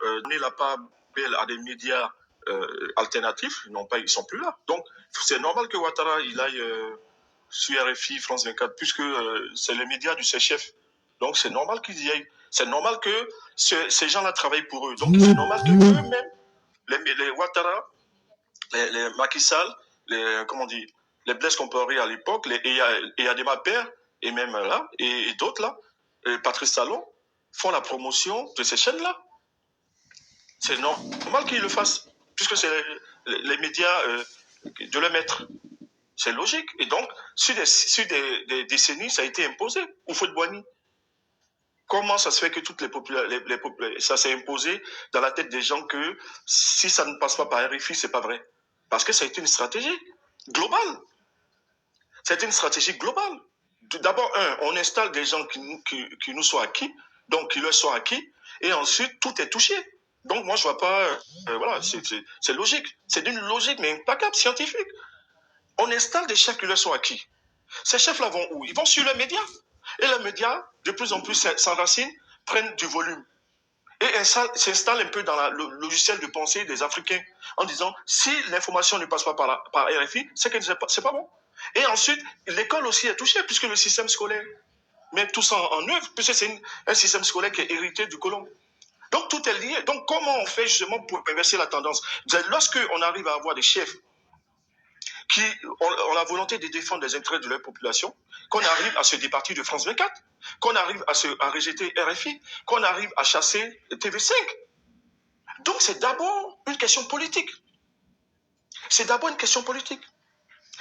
donné la part belle à des médias alternatifs, ils sont plus là. Donc, c'est normal que Ouattara, il aille sur RFI, France 24, puisque c'est les médias du chef. Donc, c'est normal qu'ils y aillent. C'est normal que ces gens-là travaillent pour eux. Donc, c'est normal que eux-mêmes, les Ouattara, les Macky Sall, comment on dit, les Blaise Compaoré à l'époque, et Adema Père, et même là, et d'autres là, Patrice Talon, font la promotion de ces chaînes-là. C'est normal qu'ils le fassent, puisque c'est les médias de le mettre. C'est logique. Et donc, sur des décennies, ça a été imposé. Houphouët-Boigny. Comment ça se fait que toutes ça s'est imposé dans la tête des gens que si ça ne passe pas par RFI, c'est pas vrai. Parce que ça a été une stratégie globale. C'est une stratégie globale. D'abord, on installe des gens qui nous sont acquis, donc qui leur sont acquis, et ensuite, tout est touché. Donc, moi, je vois pas, voilà, c'est logique. C'est d'une logique, mais implacable, scientifique. On installe des chefs qui leur sont acquis. Ces chefs-là vont où? Ils vont sur les médias. Et les médias, de plus en plus, s'enracinent, prennent du volume. Et s'installent un peu dans le logiciel de pensée des Africains, en disant, si l'information ne passe pas par RFI, c'est que c'est pas bon. Et ensuite, l'école aussi est touchée, puisque le système scolaire met tout ça en œuvre, puisque c'est un système scolaire qui est hérité du colon. Donc, tout est lié. Donc, comment on fait justement pour inverser la tendance? Lorsqu'on arrive à avoir des chefs qui ont la volonté de défendre les intérêts de leur population, qu'on arrive à se départir de France 24, qu'on arrive à rejeter RFI, qu'on arrive à chasser TV5. Donc, c'est d'abord une question politique. C'est d'abord une question politique.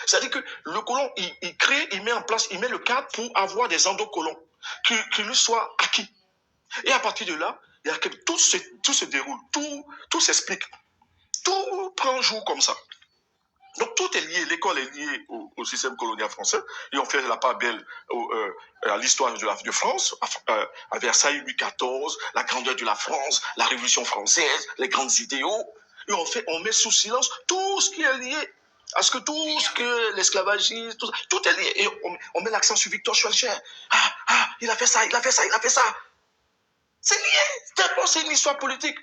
C'est-à-dire que le colon, il crée, il met en place, il met le cadre pour avoir des endocolons qui lui soient acquis. Et à partir de là, il y a que tout se déroule, tout s'explique. Tout prend jour comme ça. Donc tout est lié, l'école est liée au système colonial français, et on fait la part belle à l'histoire de France, à Versailles, Louis XIV, la grandeur de la France, la Révolution française, les grands idéaux, et on met sous silence tout ce qui est lié à ce que tout ce que l'esclavagisme, tout est lié, et on met l'accent sur Victor Schœlcher. Il a fait ça, il a fait ça, il a fait ça. C'est lié, c'est une histoire politique.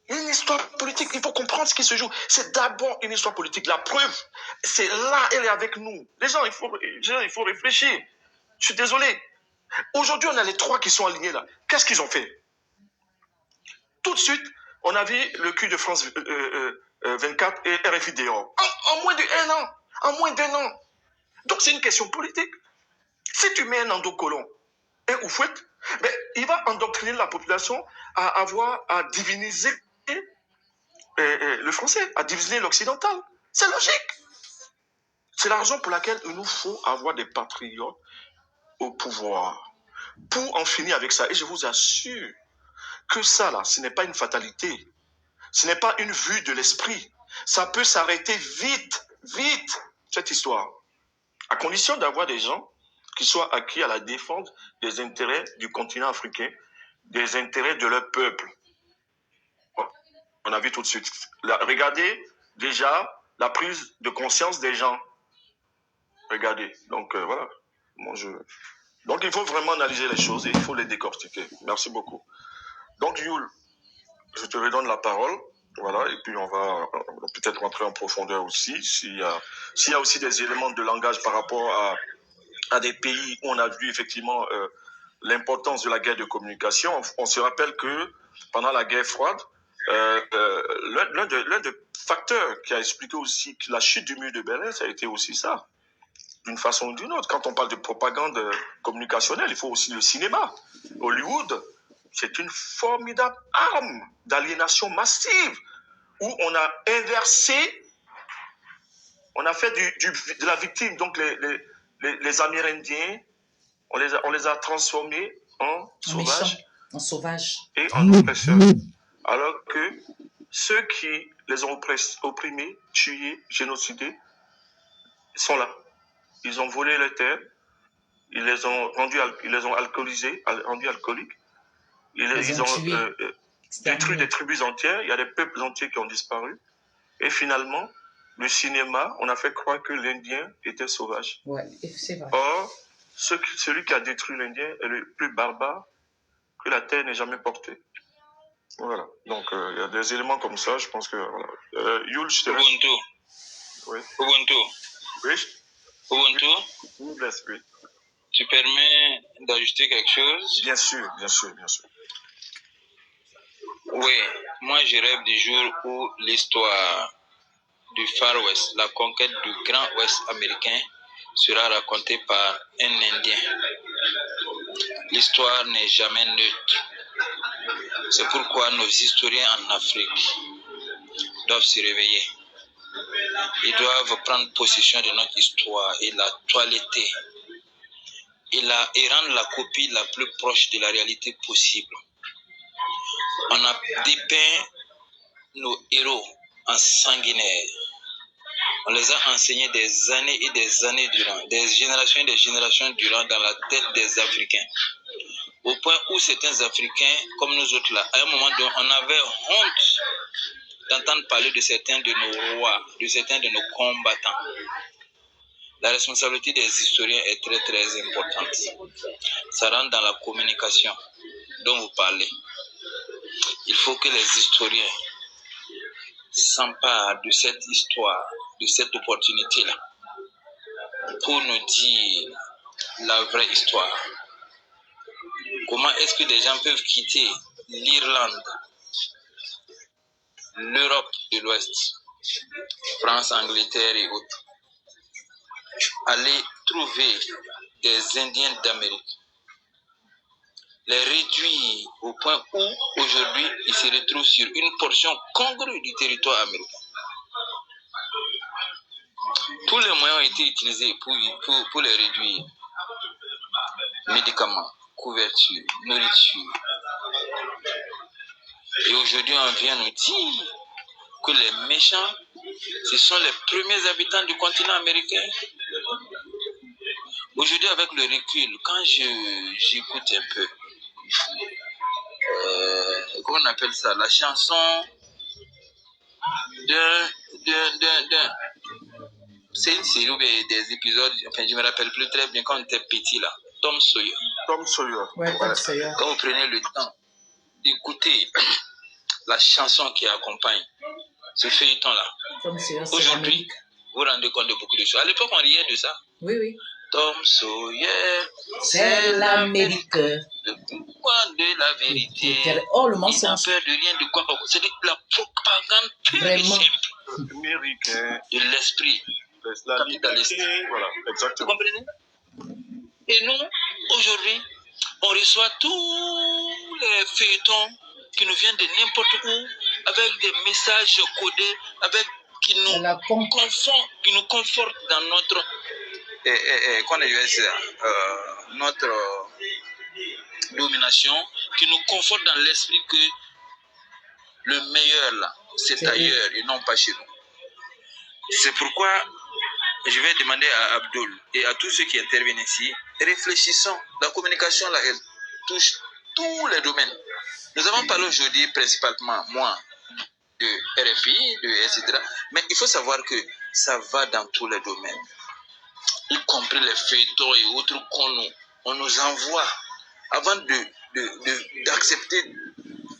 Une histoire politique, il faut comprendre ce qui se joue. C'est d'abord une histoire politique. La preuve, c'est là, elle est avec nous. Les gens, il faut réfléchir. Je suis désolé. Aujourd'hui, on a les trois qui sont alignés là. Qu'est-ce qu'ils ont fait? Tout de suite, on a vu le cul de France 24 et RFI dehors. En moins d'un an. En moins d'un an. Donc, c'est une question politique. Si tu mets un endocolon, un Houphouët, ben, il va endoctriner la population à diviniser le français, à diviser l'occidental. C'est logique. C'est la raison pour laquelle il nous faut avoir des patriotes au pouvoir pour en finir avec ça. Et je vous assure que ça, là, ce n'est pas une fatalité. Ce n'est pas une vue de l'esprit. Ça peut s'arrêter vite, vite, cette histoire. À condition d'avoir des gens qui soient acquis à la défense des intérêts du continent africain, des intérêts de leur peuple. On a vu tout de suite. Regardez déjà la prise de conscience des gens. Regardez. Donc voilà. Donc il faut vraiment analyser les choses et il faut les décortiquer. Merci beaucoup. Donc Yul, je te redonne la parole. Voilà. Et puis on va peut-être rentrer en profondeur aussi. S'il y a aussi des éléments de langage par rapport à des pays où on a vu effectivement l'importance de la guerre de communication. On se rappelle que pendant la guerre froide, l'un des facteurs qui a expliqué aussi que la chute du mur de Berlin, ça a été aussi ça, d'une façon ou d'une autre. Quand on parle de propagande communicationnelle, il faut aussi le cinéma. Hollywood, c'est une formidable arme d'aliénation massive où on a inversé, on a fait de la victime, donc les Amérindiens, on les a transformés en sauvages. En sauvages. Et en oppresseurs. Alors que ceux qui les ont opprimés, tués, génocidés, sont là. Ils ont volé les terres, ils les ont alcoolisés, rendus alcooliques, ils ont détruit des tribus entières, il y a des peuples entiers qui ont disparu. Et finalement, le cinéma, on a fait croire que l'Indien était sauvage. Ouais, c'est vrai. Or, celui qui a détruit l'Indien est le plus barbare que la terre n'ait jamais porté. Voilà. Donc, il y a des éléments comme ça, je pense que... Voilà. Yul, je te laisse. Ubuntu. Oui. Ubuntu. Oui. Ubuntu. Je vous laisse, oui. Tu permets d'ajouter quelque chose? Bien sûr, bien sûr, bien sûr. Oui, moi je rêve du jour où l'histoire du Far West, la conquête du Grand Ouest américain, sera racontée par un Indien. L'histoire n'est jamais neutre. C'est pourquoi nos historiens en Afrique doivent se réveiller. Ils doivent prendre possession de notre histoire et la toiletter et rendre la copie la plus proche de la réalité possible. On a dépeint nos héros en sanguinaires. On les a enseignés des années et des années durant, des générations et des générations durant dans la tête des Africains. Au point où certains Africains, comme nous autres là, à un moment donné, on avait honte d'entendre parler de certains de nos rois, de certains de nos combattants. La responsabilité des historiens est très très importante. Ça rentre dans la communication dont vous parlez. Il faut que les historiens s'emparent de cette histoire, de cette opportunité-là, pour nous dire la vraie histoire. Comment est-ce que des gens peuvent quitter l'Irlande, l'Europe de l'Ouest, France, Angleterre et autres, aller trouver des Indiens d'Amérique, les réduire au point où aujourd'hui ils se retrouvent sur une portion congrue du territoire américain. Tous les moyens ont été utilisés pour les réduire. Médicaments, couverture, nourriture. Et aujourd'hui, on vient nous dire que les méchants, ce sont les premiers habitants du continent américain. Aujourd'hui, avec le recul, quand j'écoute un peu, comment on appelle ça, la chanson c'est une série des épisodes, enfin je me rappelle plus très bien quand on était petit là, Tom Sawyer. Tom Sawyer. Ouais, Tom Sawyer. Quand vous prenez le temps d'écouter la chanson qui accompagne ce feuilleton-là, aujourd'hui, vous vous rendez compte de beaucoup de choses. À l'époque, on riait de ça. Oui, oui. Tom Sawyer, c'est l'Amérique. Le pouvoir de la vérité. Oh, le Il mensonge. n'a peur de rien, de quoi. C'est la propagande pure et simple Américain. de l'esprit capitaliste. Voilà, Vous exactement. comprenez? Et nous, aujourd'hui, on reçoit tous les feuilletons qui nous viennent de n'importe où, avec des messages codés, qui nous confortent dans notre notre domination, qui nous confortent dans l'esprit que le meilleur là, c'est ailleurs et non pas chez nous. C'est pourquoi je vais demander à Abdul et à tous ceux qui interviennent ici, réfléchissons. La communication là, elle touche tous les domaines. Nous avons parlé aujourd'hui principalement, moi, de RFI, etc. Mais il faut savoir que ça va dans tous les domaines, y compris les feuilletons et autres qu'on nous envoie. Avant d'accepter,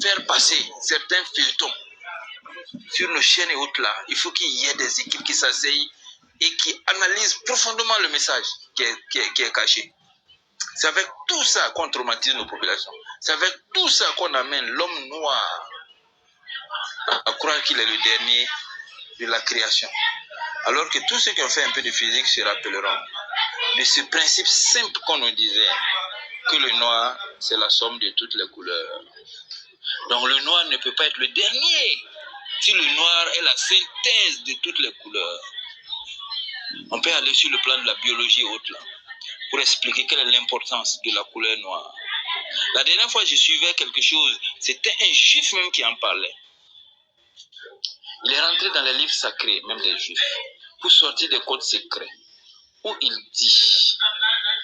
faire passer certains feuilletons sur nos chaînes et autres là, il faut qu'il y ait des équipes qui s'asseyent et qui analysent profondément le message qui est caché. C'est avec tout ça qu'on traumatise nos populations. C'est avec tout ça qu'on amène l'homme noir à croire qu'il est le dernier de la création. Alors que tous ceux qui ont fait un peu de physique se rappelleront de ce principe simple qu'on nous disait, que le noir, c'est la somme de toutes les couleurs. Donc le noir ne peut pas être le dernier si le noir est la synthèse de toutes les couleurs. On peut aller sur le plan de la biologie et autres là, pour expliquer quelle est l'importance de la couleur noire. La dernière fois, je suivais quelque chose, c'était un juif même qui en parlait. Il est rentré dans les livres sacrés, même des juifs, pour sortir des codes secrets, où il dit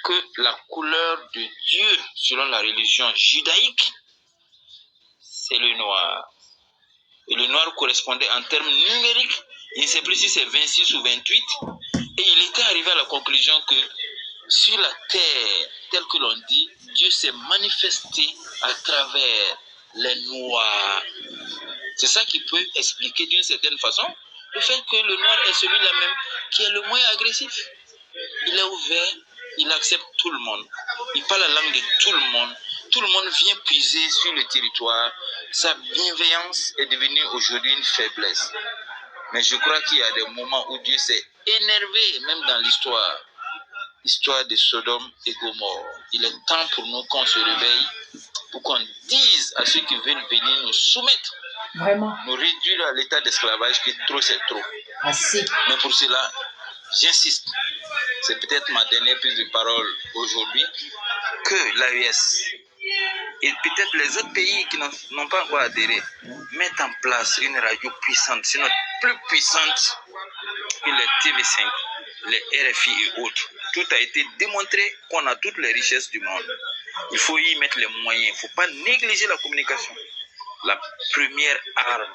que la couleur de Dieu, selon la religion judaïque, c'est le noir. Et le noir correspondait en termes numériques, il ne sait plus si c'est 26 ou 28, et il était arrivé à la conclusion que sur la terre, tel que l'on dit, Dieu s'est manifesté à travers les Noirs. C'est ça qui peut expliquer d'une certaine façon le fait que le Noir est celui-là même qui est le moins agressif. Il est ouvert, il accepte tout le monde, il parle la langue de tout le monde vient puiser sur le territoire. Sa bienveillance est devenue aujourd'hui une faiblesse. Mais je crois qu'il y a des moments où Dieu s'est énervé, même dans l'histoire de Sodome et Gomorrhe. Il est temps pour nous qu'on se réveille, pour qu'on dise à ceux qui veulent venir nous soumettre, Vraiment. nous réduire à l'état d'esclavage, que trop c'est trop. Assez. Mais pour cela, j'insiste, c'est peut-être ma dernière prise de parole aujourd'hui, que l'AES et peut-être les autres pays qui n'ont pas encore adhéré mettent en place une radio puissante, sinon plus puissante que les TV5, les RFI et autres. Tout a été démontré qu'on a toutes les richesses du monde. Il faut y mettre les moyens, il ne faut pas négliger la communication. La première arme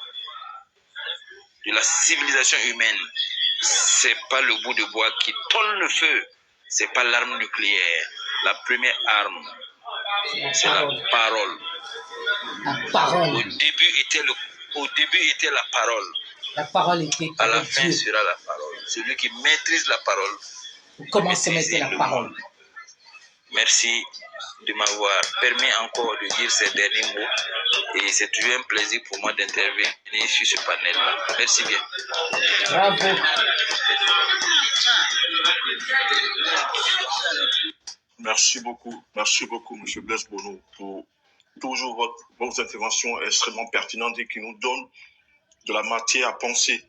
de la civilisation humaine, c'est pas le bout de bois qui tonne le feu, c'est pas l'arme nucléaire. La première arme, c'est la parole. La parole. Au début était la parole. La parole était à la avec fin Dieu. sera la parole. Celui qui maîtrise la parole. Comment se mettait la parole? Merci de m'avoir permis encore de dire ces derniers mots. Et c'est toujours un plaisir pour moi d'intervenir sur ce panel-là. Merci bien. Bravo. Merci beaucoup, M. Blaise Bono, pour toujours vos interventions extrêmement pertinentes et qui nous donnent de la matière à penser,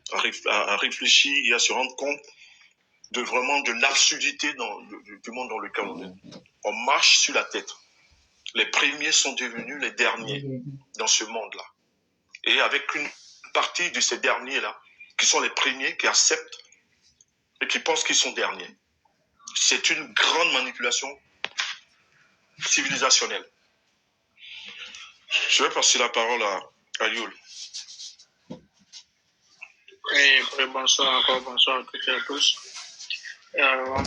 à réfléchir et à se rendre compte de l'absurdité du monde dans lequel on est. On marche sur la tête. Les premiers sont devenus les derniers dans ce monde-là. Et avec une partie de ces derniers-là, qui sont les premiers, qui acceptent et qui pensent qu'ils sont derniers. C'est une grande manipulation civilisationnelle. Je vais passer la parole à Yul. Oui, bonsoir encore, bonsoir à toutes et à tous.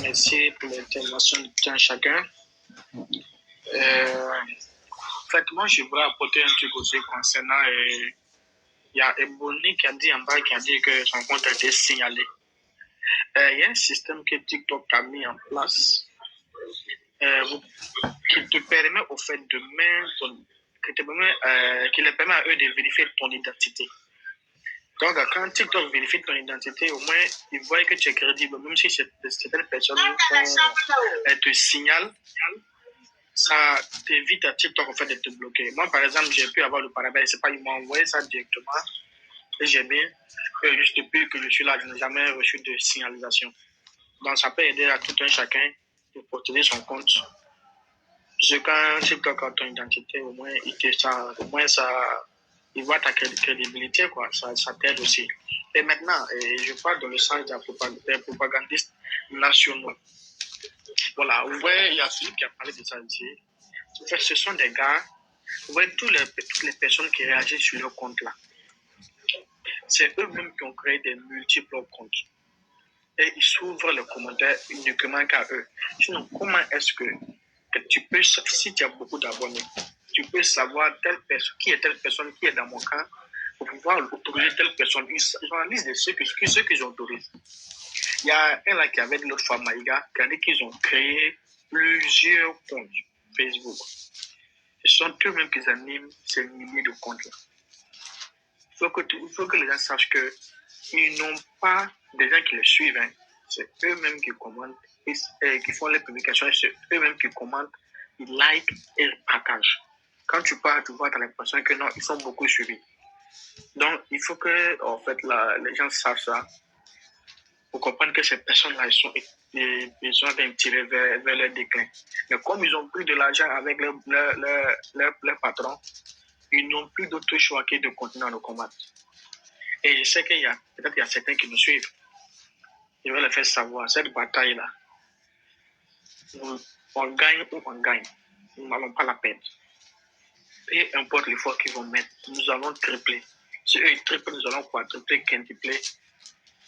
Merci pour l'intervention de tout un chacun. En fait, moi, je voudrais apporter un truc aussi concernant. Il y a Ebony qui a dit en bas, qui a dit que son compte a été signalé. Il y a un système que TikTok a mis en place qui te permet au fait de qui leur permet à eux de vérifier ton identité. Donc, quand TikTok vérifie ton identité, au moins, ils voient que tu es crédible. Même si certaines personnes te signalent, ça t'évite à TikTok en fait, de te bloquer. Moi, par exemple, j'ai pu avoir le paramètre, c'est pas, ils m'ont envoyé ça directement. Et j'ai bien, juste depuis que je suis là, je n'ai jamais reçu de signalisation. Donc, ça peut aider à tout un chacun de protéger son compte. Parce que quand TikTok a ton identité, au moins, il voit ta crédibilité, quoi. Ça t'aide aussi. Et maintenant, je parle dans le sens des propagandistes nationaux. Voilà, vous voyez, il y a Philippe qui a parlé de ça ici. En fait, ce sont des gars, vous voyez, toutes les personnes qui réagissent sur leur compte là. C'est eux-mêmes qui ont créé des multiples comptes. Et ils s'ouvrent les commentaires uniquement qu'à eux. Sinon, comment est-ce que tu peux, si tu as beaucoup d'abonnés, tu peux savoir qui est telle personne qui est dans mon camp pour pouvoir autoriser telle personne. Ils analysent ceux qu'ils autorisent. Il y a un là qui avait de l'autre fois, Maïga, qui a dit qu'ils ont créé plusieurs comptes Facebook. Ce sont eux-mêmes qui animent ces milliers de comptes-là. Il faut que les gens sachent qu'ils n'ont pas des gens qui les suivent. Hein. C'est eux-mêmes qui commandent, qui font les publications, c'est eux-mêmes qui commandent, ils like et ils partagent. Quand tu parles, tu vois, tu as l'impression que non, ils sont beaucoup suivis. Donc, il faut que, en fait, les gens sachent ça pour comprendre que ces personnes-là, ils sont tirés vers leur déclin. Mais comme ils ont pris de l'argent avec leur patron, ils n'ont plus d'autre choix que de continuer à nous combattre. Et je sais qu'il y a certains qui nous suivent. Je vais les faire savoir, cette bataille-là, on gagne ou on gagne. Nous n'allons pas la perdre. Et importe l'effort qu'ils vont mettre, nous allons tripler. Si eux ils triplent, nous allons quadrupler, quintupler.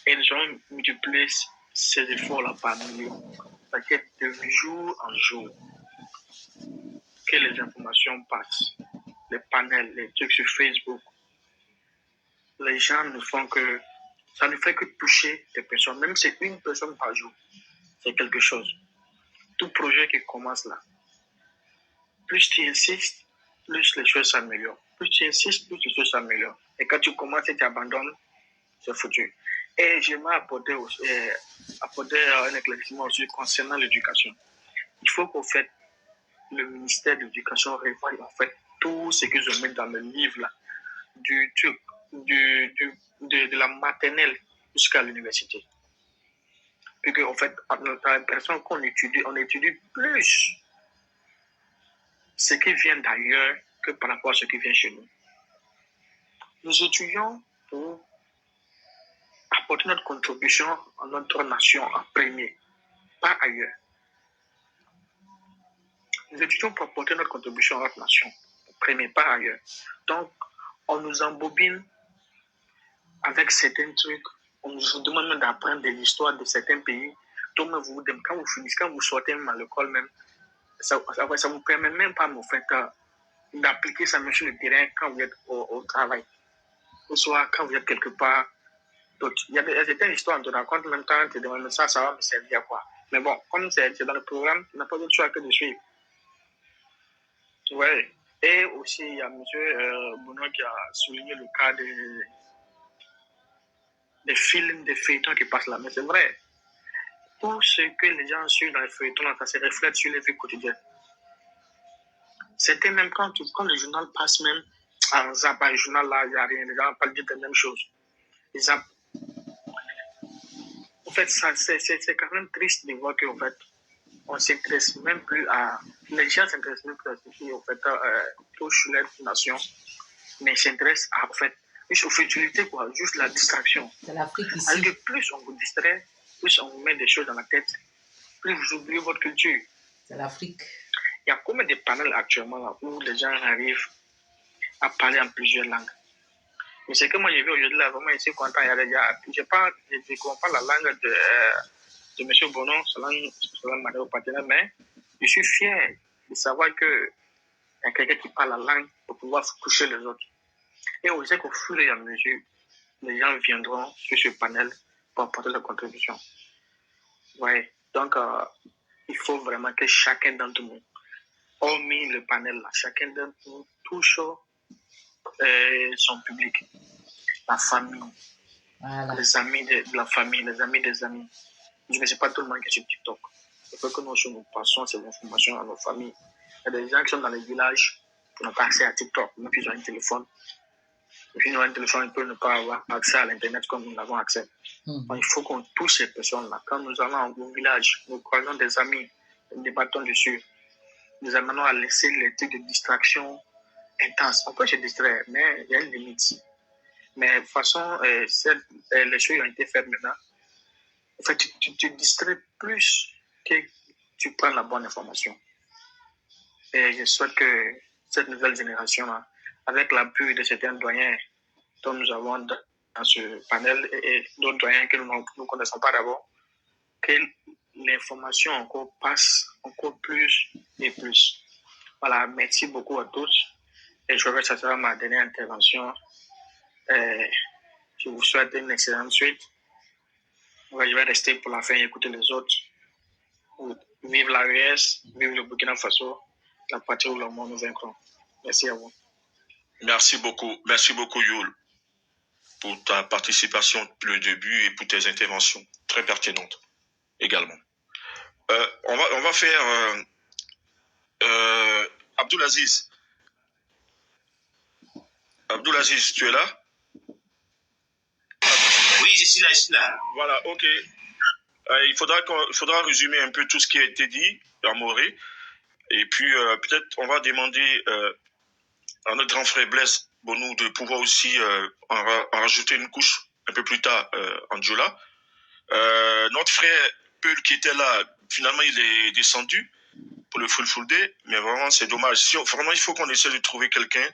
Et nous allons multiplier ces efforts-là par millions. Parce que de jour en jour, que les informations passent. les panels, les trucs sur Facebook, les gens ne font que... Ça ne fait que toucher des personnes. Même si c'est une personne par jour, c'est quelque chose. Tout projet qui commence là, plus tu insistes, plus les choses s'améliorent. Plus tu insistes, plus les choses s'améliorent. Et quand tu commences et tu abandonnes, c'est foutu. Et j'aimerais apporter un éclaircissement aussi concernant l'éducation. Il faut qu'en fait, le ministère de l'Éducation revoie en fait tout ce qu'ils ont mis dans le livre là, de la maternelle jusqu'à l'université. Puis qu'en fait, dans l'impression qu'on étudie, on étudie plus ce qui vient d'ailleurs que par rapport à ce qui vient chez nous. Nous étudions pour apporter notre contribution à notre nation en premier, pas ailleurs. Nous étudions pour apporter notre contribution à notre nation en premier, pas ailleurs. Donc, on nous embobine avec certains trucs. On nous demande même d'apprendre de l'histoire de certains pays. Donc, quand vous finissez, quand vous sortez même à l'école même, ça vous permet même pas, en fait, d'appliquer ça même sur le terrain quand vous êtes au travail. Ou soit quand vous êtes quelque part. Donc, il y a certaines histoires, on te raconte même quand on te demande ça va me servir à quoi. Mais bon, comme c'est dans le programme, tu n'as pas d'autre choix que de suivre. Ouais. Et aussi, il y a M. Benoît qui a souligné le cas des films, des feuilletons qui passent là. Mais c'est vrai. Tout ce que les gens suivent dans les feuilletons, ça se reflète sur les vies quotidiennes. C'était même quand le journal passe même en zap, le journal là, il n'y a rien. Les gens parlent de la même chose. Les zap. En fait, c'est quand même triste de voir qu'en fait, on s'intéresse même plus à... Les gens s'intéressent même plus à ce qui, en fait, touche leur nation, mais s'intéressent à, en fait, juste aux futilités, quoi, juste la distraction. C'est l'Afrique ici. Alors que plus on vous distrait, plus on vous met des choses dans la tête, plus vous oubliez votre culture. C'est l'Afrique. Il y a combien de panels actuellement là, où les gens arrivent à parler en plusieurs langues? Mais c'est que moi, j'ai vu aujourd'hui, là, vraiment, ici, content. Je ne comprends pas la langue de M. Bonon, sa langue partenaire, mais je suis fier de savoir qu'il y a quelqu'un qui parle la langue pour pouvoir toucher les autres. Et on sait qu'au fur et à mesure, les gens viendront sur ce panel pour apporter leur contribution. Ouais. Donc, il faut vraiment que chacun d'entre nous, hormis le panel là, chacun d'entre nous touche son public, la famille, Voilà. les amis de la famille, les amis des amis. Je ne sais pas tout le monde qui est sur TikTok. Il faut que nous passons ces informations à nos familles. Il y a des gens qui sont dans les villages qui n'ont pas accès à TikTok, même s'ils ont un téléphone. Et puis, ils ont un téléphone, ils peuvent ne pas avoir accès à l'Internet comme nous l'avons accès. Donc, il faut qu'on touche ces personnes-là. Quand nous allons au village, nous croisons des amis, nous débattons dessus. Nous amenons à laisser les trucs de distraction intense. On peut se distraire, mais il y a une limite. Mais de toute façon, les choses ont été faites maintenant. En fait, tu te distrais plus que tu prends la bonne information. Et je souhaite que cette nouvelle génération-là, avec l'appui de certains doyens dont nous avons dans ce panel et d'autres doyens que nous ne connaissons pas d'abord, que l'information encore passe encore plus et plus. Voilà, merci beaucoup à tous. Et je crois que ça sera ma dernière intervention. Je vous souhaite une excellente suite. Je vais rester pour la fin et écouter les autres. Vive l'AES, vive le Burkina Faso, la patrie où le monde nous vaincrons. Merci à vous. Merci beaucoup Yul, pour ta participation depuis le début et pour tes interventions très pertinentes également. On va faire Abdoulaziz. Abdoulaziz, tu es là? Oui, je suis là. Voilà, ok. Il faudra résumer un peu tout ce qui a été dit à Morée. Et puis, peut-être, on va demander à notre grand frère Blaise Bonou de pouvoir aussi en rajouter une couche un peu plus tard en Djola. Notre frère Peul qui était là, finalement, il est descendu pour le full day, mais vraiment, c'est dommage. Vraiment, il faut qu'on essaie de trouver quelqu'un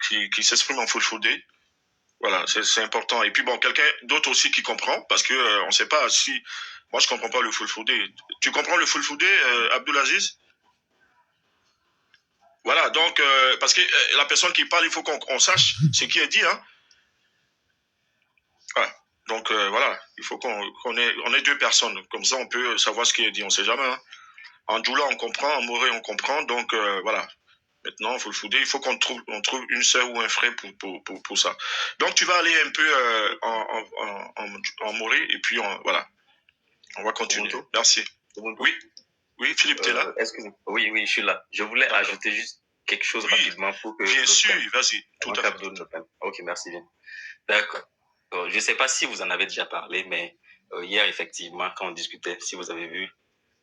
qui s'exprime en full day. Voilà, c'est important. Et puis, bon, quelqu'un d'autre aussi qui comprend, parce que on sait pas si... Moi, je comprends pas le full day. Tu comprends le full day, Abdoulaziz? Voilà, donc, parce que la personne qui parle, il faut qu'on sache ce qui est dit. Hein. Ouais. Donc, voilà, il faut qu'on ait deux personnes. Comme ça, on peut savoir ce qui est dit. On ne sait jamais. Hein. En Djoula, on comprend. En Moré, on comprend. Donc, voilà. Maintenant, il faut qu'on trouve une sœur ou un frère pour ça. Donc, tu vas aller un peu en Moré et puis, voilà. On va continuer. Ubuntu. Merci. Ubuntu. Oui, Philippe, tu es là? Excusez-moi. Oui, je suis là. Je voulais ajouter juste quelque chose rapidement pour que... Bien sûr, vas-y. Tout à fait. Ok, merci bien. D'accord. Je ne sais pas si vous en avez déjà parlé, mais hier, effectivement, quand on discutait, si vous avez vu,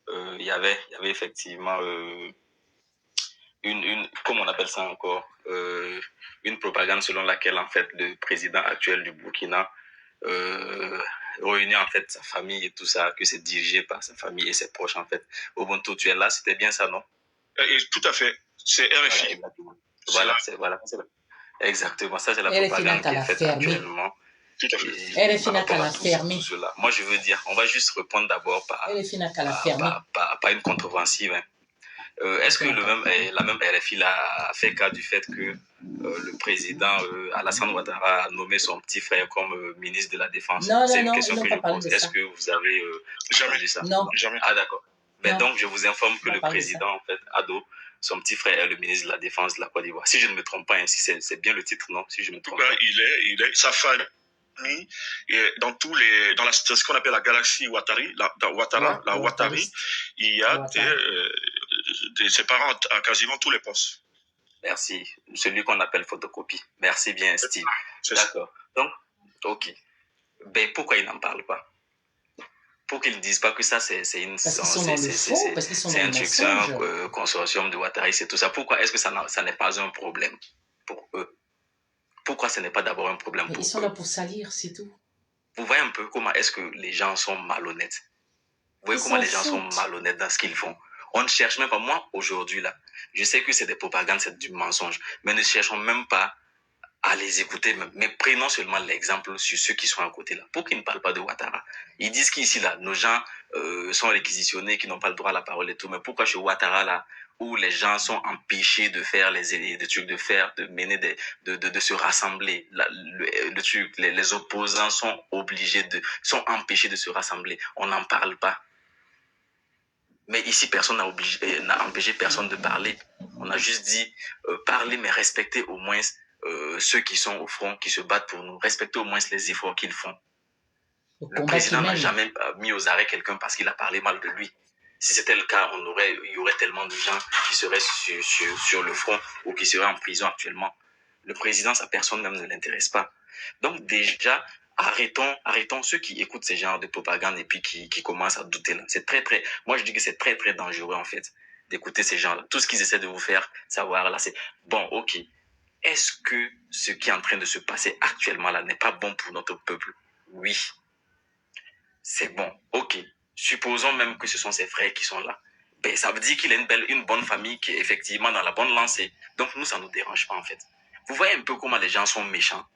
il y avait effectivement comment on appelle ça encore, une propagande selon laquelle, en fait, le président actuel du Burkina réunit, en fait, sa famille et tout ça, que c'est dirigé par sa famille et ses proches, en fait. Ubuntu, tu es là, c'était bien ça, non? Tout à fait. C'est RFI. Voilà, c'est exactement ça, c'est la propagande qui est faite actuellement. Tout à fait. RFI n'a qu'à la fermer. Moi, je veux dire, on va juste répondre d'abord par une contre-offensive. Hein. Est-ce que la même RFI a fait cas du fait que le président Alassane Ouattara a nommé son petit frère comme ministre de la Défense? C'est une question que je pose. Est-ce que vous avez jamais dit ça? Non. Jamais. Ah, d'accord. Ben donc, je vous informe que le président, en fait, Ado, son petit frère est le ministre de la Défense de la Côte d'Ivoire. Si je ne me trompe pas, ainsi c'est bien le titre, non? Si je me trompe pas. Il est sa famille dans ce qu'on appelle la galaxie Ouattari, la Ouattari, il y a ses parents à quasiment tous les postes. Merci. Celui qu'on appelle photocopie. Merci bien, Steve. D'accord. Donc, ok. Ben, pourquoi ils n'en parlent pas? Pour qu'ils ne disent pas que ça, c'est un truc, c'est un consortium de Ouattari, c'est tout ça. Pourquoi est-ce que ça n'est pas un problème pour eux? Pourquoi ce n'est pas d'abord un problème pour eux? Ils sont là pour salir, c'est tout. Vous voyez un peu comment est-ce que les gens sont malhonnêtes. Vous voyez comment les gens sont malhonnêtes dans ce qu'ils font. On ne cherche même pas. Moi, aujourd'hui, là, je sais que c'est des propagandes, c'est du mensonge, mais ne cherchons même pas à les écouter. Mais prenons seulement l'exemple sur ceux qui sont à côté, là, pour qu'ils ne parlent pas de Ouattara. Ils disent qu'ici, là, nos gens sont réquisitionnés, qui n'ont pas le droit à la parole et tout. Mais pourquoi chez Ouattara, là, où les gens sont empêchés de faire des trucs, de mener de se rassembler, les opposants sont empêchés de se rassembler. On n'en parle pas. Mais ici, personne n'a empêché personne de parler. On a juste dit parler, mais respecter au moins ceux qui sont au front, qui se battent pour nous. Respecter au moins les efforts qu'ils font. Le président n'a jamais mis aux arrêts quelqu'un parce qu'il a parlé mal de lui. Si c'était le cas, il y aurait tellement de gens qui seraient sur le front ou qui seraient en prison actuellement. Le président, sa personne même ne l'intéresse pas. Donc déjà, arrêtons ceux qui écoutent ces genres de propagande et puis qui commencent à douter là. C'est moi je dis que c'est très très dangereux en fait d'écouter ces gens-là. Tout ce qu'ils essaient de vous faire savoir là, c'est bon, ok. Est-ce que ce qui est en train de se passer actuellement là n'est pas bon pour notre peuple? Oui. C'est bon, ok. Supposons même que ce sont ses frères qui sont là. Ben, ça veut dire qu'il a une bonne famille qui est effectivement dans la bonne lancée. Donc nous, ça ne nous dérange pas en fait. Vous voyez un peu comment les gens sont méchants.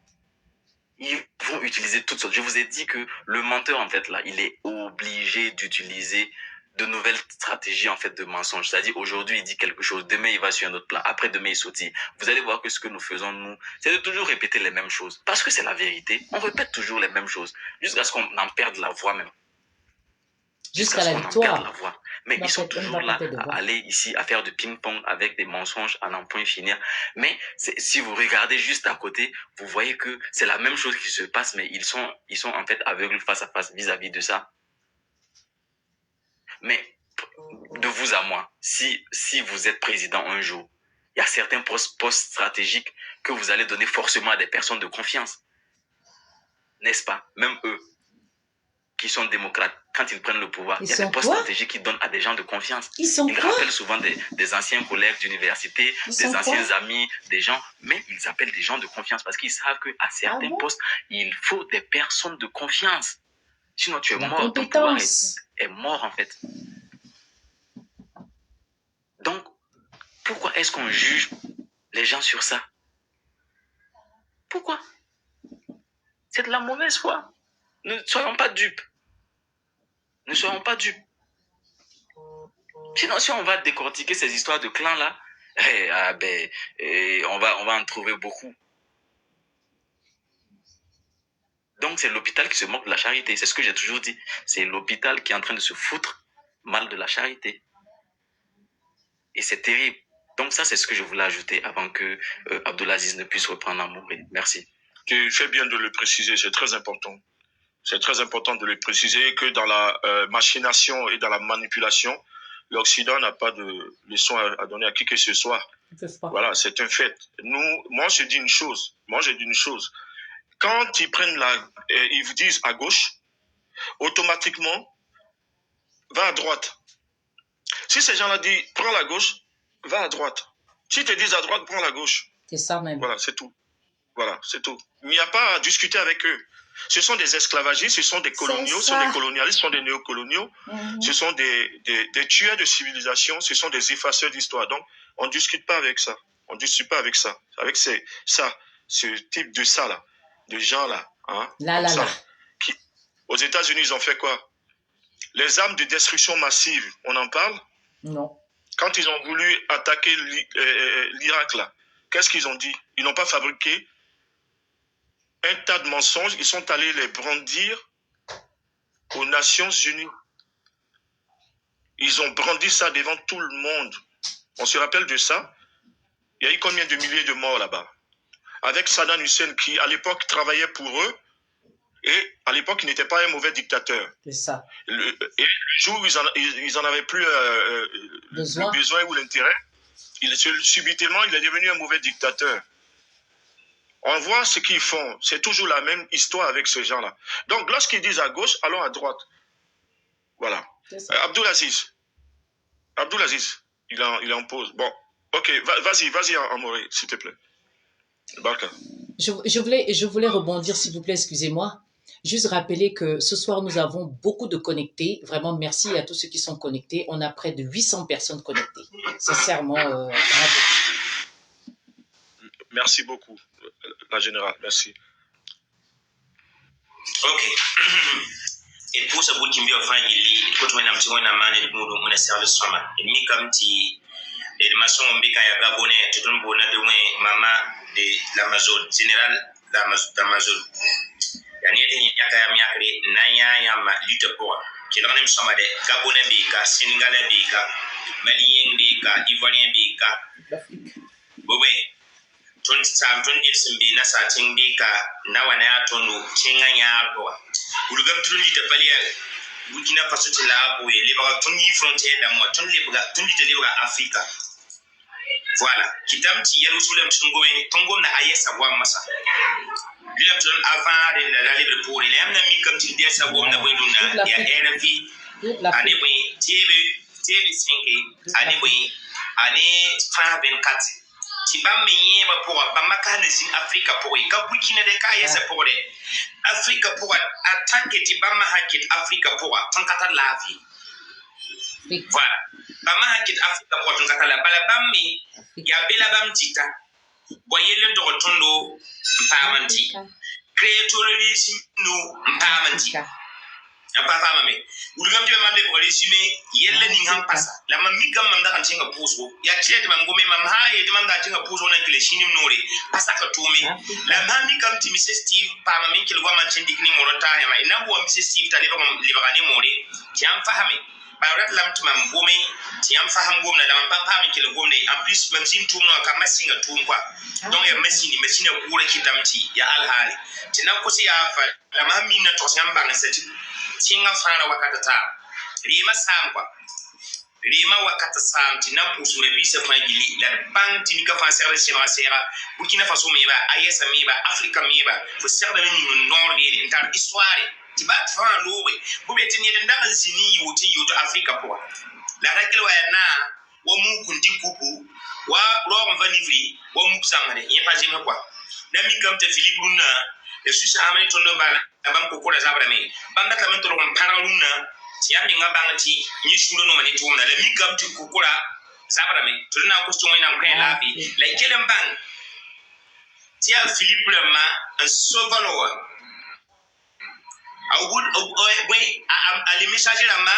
Ils vont utiliser toutes sortes. Je vous ai dit que le menteur en fait là, il est obligé d'utiliser de nouvelles stratégies en fait de mensonge. C'est-à-dire aujourd'hui il dit quelque chose, demain il va sur un autre plan, après demain il sautille. Vous allez voir que ce que nous faisons nous, c'est de toujours répéter les mêmes choses. Parce que c'est la vérité. On répète toujours les mêmes choses jusqu'à ce qu'on en perde la voix même. Jusqu'à la victoire. Mais ils sont toujours là à aller ici, à faire du ping-pong avec des mensonges à n'en point finir. Mais si vous regardez juste à côté, vous voyez que c'est la même chose qui se passe, mais ils sont en fait aveugles face à face vis-à-vis de ça. Mais de vous à moi, si vous êtes président un jour, il y a certains postes stratégiques que vous allez donner forcément à des personnes de confiance. N'est-ce pas? Même eux, qui sont démocrates, quand ils prennent le pouvoir, il y a des postes stratégiques qu'ils donnent à des gens de confiance. Ils rappellent souvent des anciens collègues d'université, des anciens amis, des gens, mais ils appellent des gens de confiance parce qu'ils savent qu'à certains postes, il faut des personnes de confiance. Sinon, tu es mort, ton pouvoir est mort en fait. Donc, pourquoi est-ce qu'on juge les gens sur ça? Pourquoi? C'est de la mauvaise foi. Ne soyons pas dupes. Ne soyons pas dupes. Sinon, si on va décortiquer ces histoires de clans là, on va en trouver beaucoup. Donc, c'est l'hôpital qui se moque de la charité. C'est ce que j'ai toujours dit. C'est l'hôpital qui est en train de se foutre mal de la charité. Et c'est terrible. Donc, ça, c'est ce que je voulais ajouter avant que Abdulaziz ne puisse reprendre à mourir. Merci. Tu fais bien de le préciser, c'est très important. C'est très important de le préciser que dans la machination et dans la manipulation, l'Occident n'a pas de leçon à donner à qui que ce soit. Voilà, c'est un fait. Moi, je dis une chose. Quand ils prennent ils vous disent à gauche, automatiquement, va à droite. Si ces gens-là disent, prends la gauche, va à droite. Si te disent à droite, prends la gauche. C'est ça même. Voilà, c'est tout. Voilà, c'est tout. Il n'y a pas à discuter avec eux. Ce sont des esclavagistes, ce sont des coloniaux, ce sont des colonialistes, ce sont des néocoloniaux, ce sont des tueurs de civilisation, ce sont des effaceurs d'histoire. Donc, on ne discute pas avec ça. On ne discute pas avec ça. Avec ce type de ça, là, de gens-là. Hein, qui, aux États-Unis, ils ont fait quoi? Les armes de destruction massive, on en parle? Non. Quand ils ont voulu attaquer l'Irak, là, qu'est-ce qu'ils ont dit? Ils n'ont pas fabriqué un tas de mensonges, ils sont allés les brandir aux Nations Unies. Ils ont brandi ça devant tout le monde. On se rappelle de ça? Il y a eu combien de milliers de morts là-bas? Avec Saddam Hussein qui, à l'époque, travaillait pour eux, et à l'époque, il n'était pas un mauvais dictateur. C'est ça. Et le jour où ils en avaient plus le besoin ou l'intérêt, subitement, il est devenu un mauvais dictateur. On voit ce qu'ils font. C'est toujours la même histoire avec ces gens-là. Donc, lorsqu'ils disent à gauche, allons à droite. Voilà. Abdulaziz, il en pose. Bon, ok, vas-y, Amoré, s'il te plaît. Barka. Je voulais rebondir, s'il vous plaît, excusez-moi. Juste rappeler que ce soir, nous avons beaucoup de connectés. Vraiment, merci à tous ceux qui sont connectés. On a près de 800 personnes connectées. Sincèrement, bravo. Merci beaucoup, la générale. Merci. Ok. Et pour ce bout qui me fait, il faut que je me na mane de modo mon service sama. Et mi comme ti et maçon mbika ya gabonais tout le monde de mama de l'Amazon général d'Amazon. Yani de nyaka ya miakre nanya ya ma lutte pour. Qui l'on aime sama de gabonais bika, sénégalais bika, malien bika, ivoirien bika. Bobé ton dirsin na satin bika na wana ya tondo kinga ya ko ulugam tunji ta palia Burkina Faso ti la bo e liba tunji frontière da mo tunji te liba Afrika. Voilà kitamti ya rusulem tungo na ayesa wa masa bilam ton avant de la libre pour il amna mi kam ti dia sa bo na boyuna ya RFI ane boy TV5 ane boy ane fa 24 Tibam menye ba pour ba makana sin Afrika pour ka Burkina de ka yesa pour de Afrika pour attaque tibam hakit Afrika pour tankata la vie. Voilà. Ba ma hakit Afrika pour tankata la bala bammi ya bela bam tita. Boyele do tondo mpamanti. Creatoralism no mpamanti. Apa fama me ulugam tibe mambe ko resume yelle ni ngam pasa la mammi gam mam da kan tinga puso ya tiete mam gome mam haye de mam da tinga puso na kile shinim nore pasa ka tumi la mammi gam ti Mrs Steve pa mammi kile wa man tindi kini morota ya ma ina bo Mrs Steve ta liba gani more ti am fahame ba rat lam ti mam gome ti am faham gom na la mam pa mi kile gom ne en plus mam sin tum no ka masinga tum kwa donc ya machine kure kitamti ya alhali tina ko si ya fa la mammi na to samba na seti tinga fara wakata ta rima sampa rima wakata samti na pusu me bisa fagili la bang tinika fa sera Burkina Faso meba ayesa meba Afrika meba fo serda ni nord de intar histoire tibat fa lowe bube tinye ndanga zini wuti yuto Afrika po la rakil wa na wa mu kundi kuku wa ro vanivri wa mu samare yin pa jeme kwa na mi kam te Philippe et si ça amène ton bala bam ko ko zabra me bam da kamen to ko paraluna ti ami ngabangati ni shulo no mani tumna la mi gam ti ko ko zabra me to na ko sto ina ko la bi la kelem bang ti a Philippe le ma un sauvaloa a would we a le messager la ma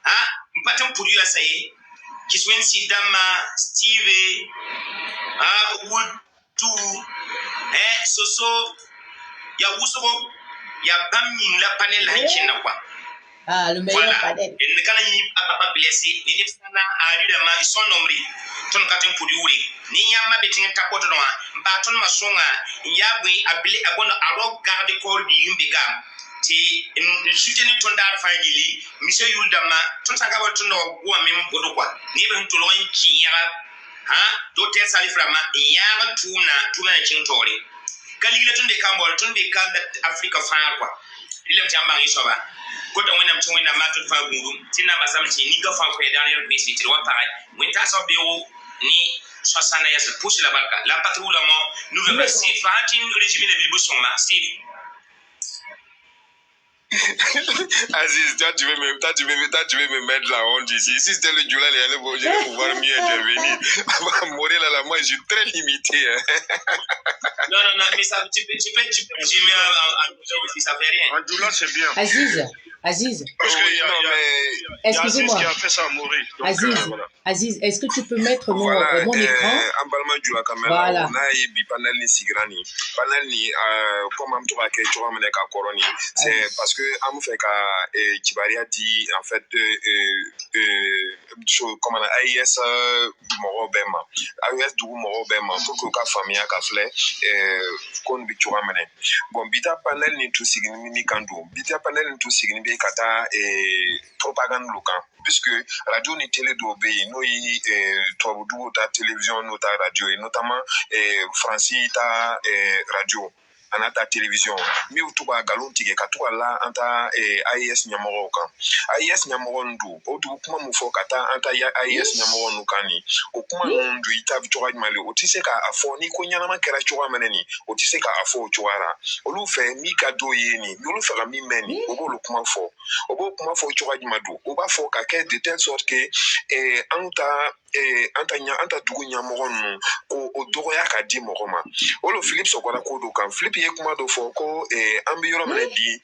ha mpatam pour lui essayer Kiswensi Dama, Steve, Wood, Soso, ya Wusoro, ya Baming la panel Hanchina. Ah, le meilleur panel. Et ne can't pas blessé, ni Nifana, Arida, son nombre, ton cutting pour you. Ni Yama betting a tapono, Baton Masonga, Yabwe, a bon a garde call be you began. Ti shooting ton dar fagili, Monsieur Yuldama, Tonsaka to know woman Bodua, never to loin Kiara, Dote Saliframa, Yara Tuna Chintori. Kalileton de Campbell, they call that Africa Farwa. Ilem Jamba Isoba. Go to when I'm showing a matter for Guru, Tina Basamchi, Nico for Daniel Bisi, one time, Winters of the ni Sosana as a push la barca, La Patrula Mo, Nouvelle Steve, Fatin, Regime de Bibusoma, Steve. Aziz, toi tu veux me mettre la honte ici. Si c'était le Djoula, je vais pouvoir mieux intervenir. Mourir là, moi je suis très limité. Non, mais ça, tu peux, ça fait rien. En Djoula, c'est bien. Aziz. Parce qu'il y a excusez-moi. Aziz qui a fait ça mourir. Donc, Aziz, est-ce que tu peux mettre mon écran? Voilà. C'est parce que Kibaria dit en fait comment AIS Morobema AIS Dougou Morobema pour que la famille a fait qu'on bitura mene bon bita panel ni tout signifié kando bita panel ni tout signifié kata propagande locale puisque radio ni télé d'obé no yi tobudu ta télévision no ta radio et notamment français ta radio anata télévision mi utuba galon tige katwa la anta AIS nyamoro kan AIS nyamoro ndu odu kuma mu fo kata anta AIS nyamoro nu kani okuma ndu ita bitura male otise ka afo ni ko nyana makera chwa maneni otise ka afo chwara olu fe mi ka do yeni olu fe ka mi meni obo lu kuma fo chwa madu oba fo ka ke de telle sorte que anta dugu nyamoro nu o dogo ya ka di mogoma olu Philippe Sokora ko do kan Philippe kuma do fo ko ambiyoro mane di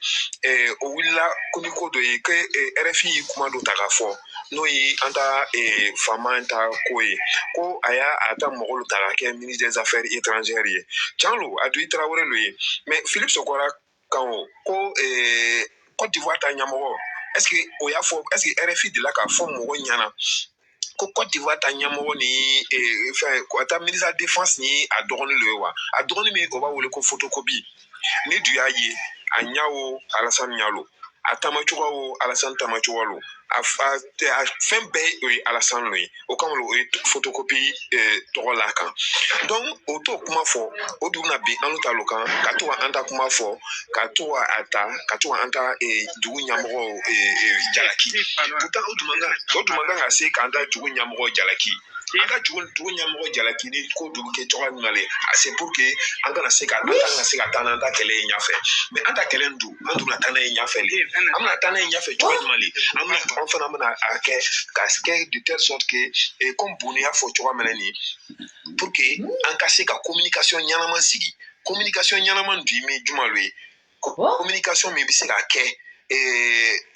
o willa kuni ko do ke RFI kuma do taga fo no yi anta famanta ko aya ata mogolo taga ke ministre des affaires étrangères ye chanlo adu Traoré lui mais Philippe Sokora kan ko Côte d'Ivoire ta nyamoro est-ce que o ya fo est-ce que RFI de la ka fo mo nyana Côte d'Ivoire ta nyamoro ni ko ta ministre de la défense ni adorne le wa adorne mi ko ba wole ko photocopie ni du yayi anyao Alassane Nialo atamachuwa Alassane tamachuwa a fembe Alassane lui au comme le photocopie tola kan donc auto kuma fo oduna bi anuta lokan katwa anta kuma fo katwa anta dugu nyamoro jalaki pourtant odumanga ase kanda dugu nyamoro jalaki anga dugu nyamoro jalaki ni ko dugu ke tola male c'est pour que anga na seka tana anta kele nyafe mais anta kele ndu anduna tana nyafe li amna tana nyafe tola male amna enfin amna ake casque de telle sorte que comme Bonia faut tu ramener pour que en casser ka communication nyanaman sigi communication nyanaman du mi jumalwe communication mi bisi ka ke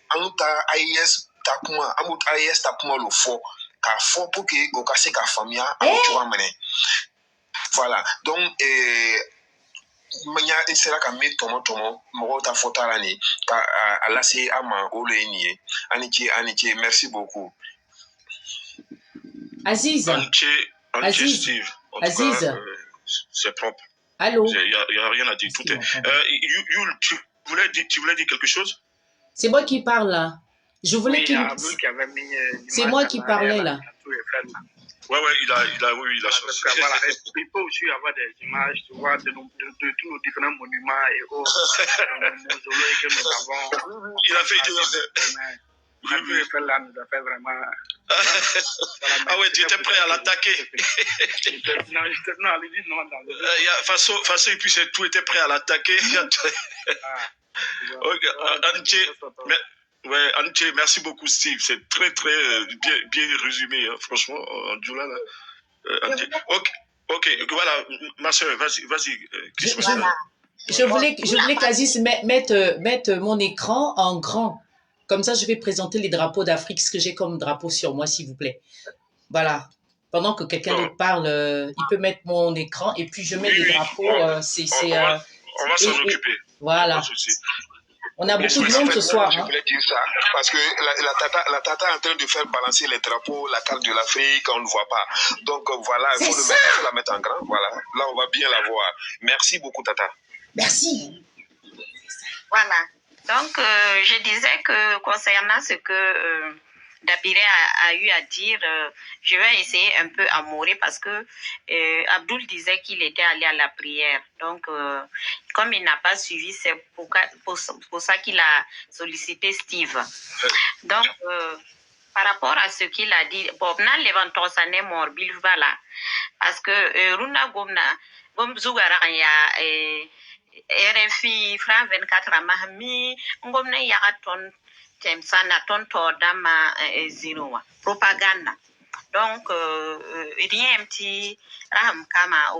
anuta AIS takuma amut AIS takuma lo fo ka fo pour que o casser ka famia tu ramener voilà donc manya sera ka mi tomo mo ta fotara ni ka alasi ama ole ni Aniché, merci beaucoup. Aziz. Aniché, Steve. Aziz. C'est propre. Allô. Il n'y a rien à dire. Tout est. Yul, tu voulais dire quelque chose? C'est moi qui parle là. Je voulais qu'il. C'est moi qui parlais là. Ouais, il a sorti. Voilà, il peut aussi avoir des images, tu vois, de tous nos différents monuments et autres mausolées que nous avons. Il a fait là, nous a fait vraiment. Ah ouais, tu étais prêt à l'attaquer. Non, il dit non. Façon, et puis tout était prêt à l'attaquer. Ouais, Aniché, merci beaucoup, Steve. C'est très, très bien résumé, hein, franchement, en Djoula, là. Ok, voilà, ma soeur, vas-y. Je voulais qu'Aziz mette mon écran en grand. Comme ça, je vais présenter les drapeaux d'Afrique, ce que j'ai comme drapeau sur moi, s'il vous plaît. Voilà. Pendant que quelqu'un d'autre parle, il peut mettre mon écran et puis je mets les drapeaux. On va s'en occuper. Voilà. On a beaucoup de monde ce soir. Je voulais dire ça parce que la tata est en train de faire balancer les drapeaux, la carte de l'Afrique, on ne voit pas. Donc voilà, il faut la mettre en grand. Voilà, là on va bien la voir. Merci beaucoup, tata. Merci. Voilà. Donc je disais que concernant ce que Dabiré a eu à dire, je vais essayer un peu à mourir parce que Abdoul disait qu'il était allé à la prière. Donc, comme il n'a pas suivi, c'est pour ça qu'il a sollicité Steve. Donc, par rapport à ce qu'il a dit, bon, nan levanton sa ne mort bilvala parce que Runa Gomna, Gom Zougara ya RFI Fran 24 Mahami, Gomna Yaraton. Sana tonto dama zinoa propaganda donc rien petit raham kama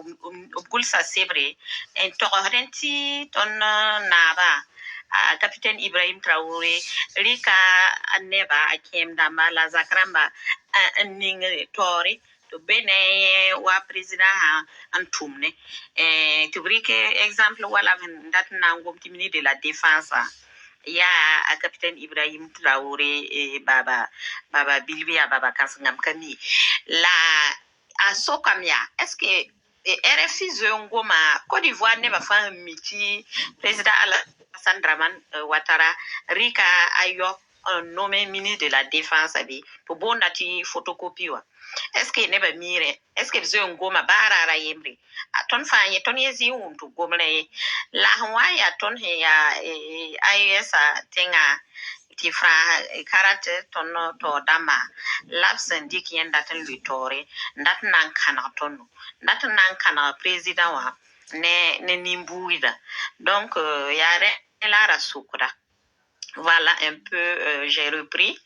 obgul sa sebre en torrenti ton naba capitaine Ibrahim Traoré rika aneba akem dama la zakramba ning tori to bene wa président antumne to brike exemple wala dat nangom timini de la défense ya a capitaine Ibrahim Traoré et Baba Bilbia Baba Kansangam Kami la a Sokamia est-ce que RFI Zongoma Côte d'Ivoire ne va faire un miti président Alassane Dramane Ouattara Rika Ayo nommé ministre de la défense abi pour bon nati photocopie est-ce que ne va mire est-ce que Zongoma barara yemri aton fanye ton yezi to gomle la hwaya ton ya ayesa tenga ti fra karate ton to dama labsen dik yenda tan litore ndat nan kana ton ndat nan kana président wa ne nimbuida donc yare la rasukura. Voilà un peu, j'ai repris.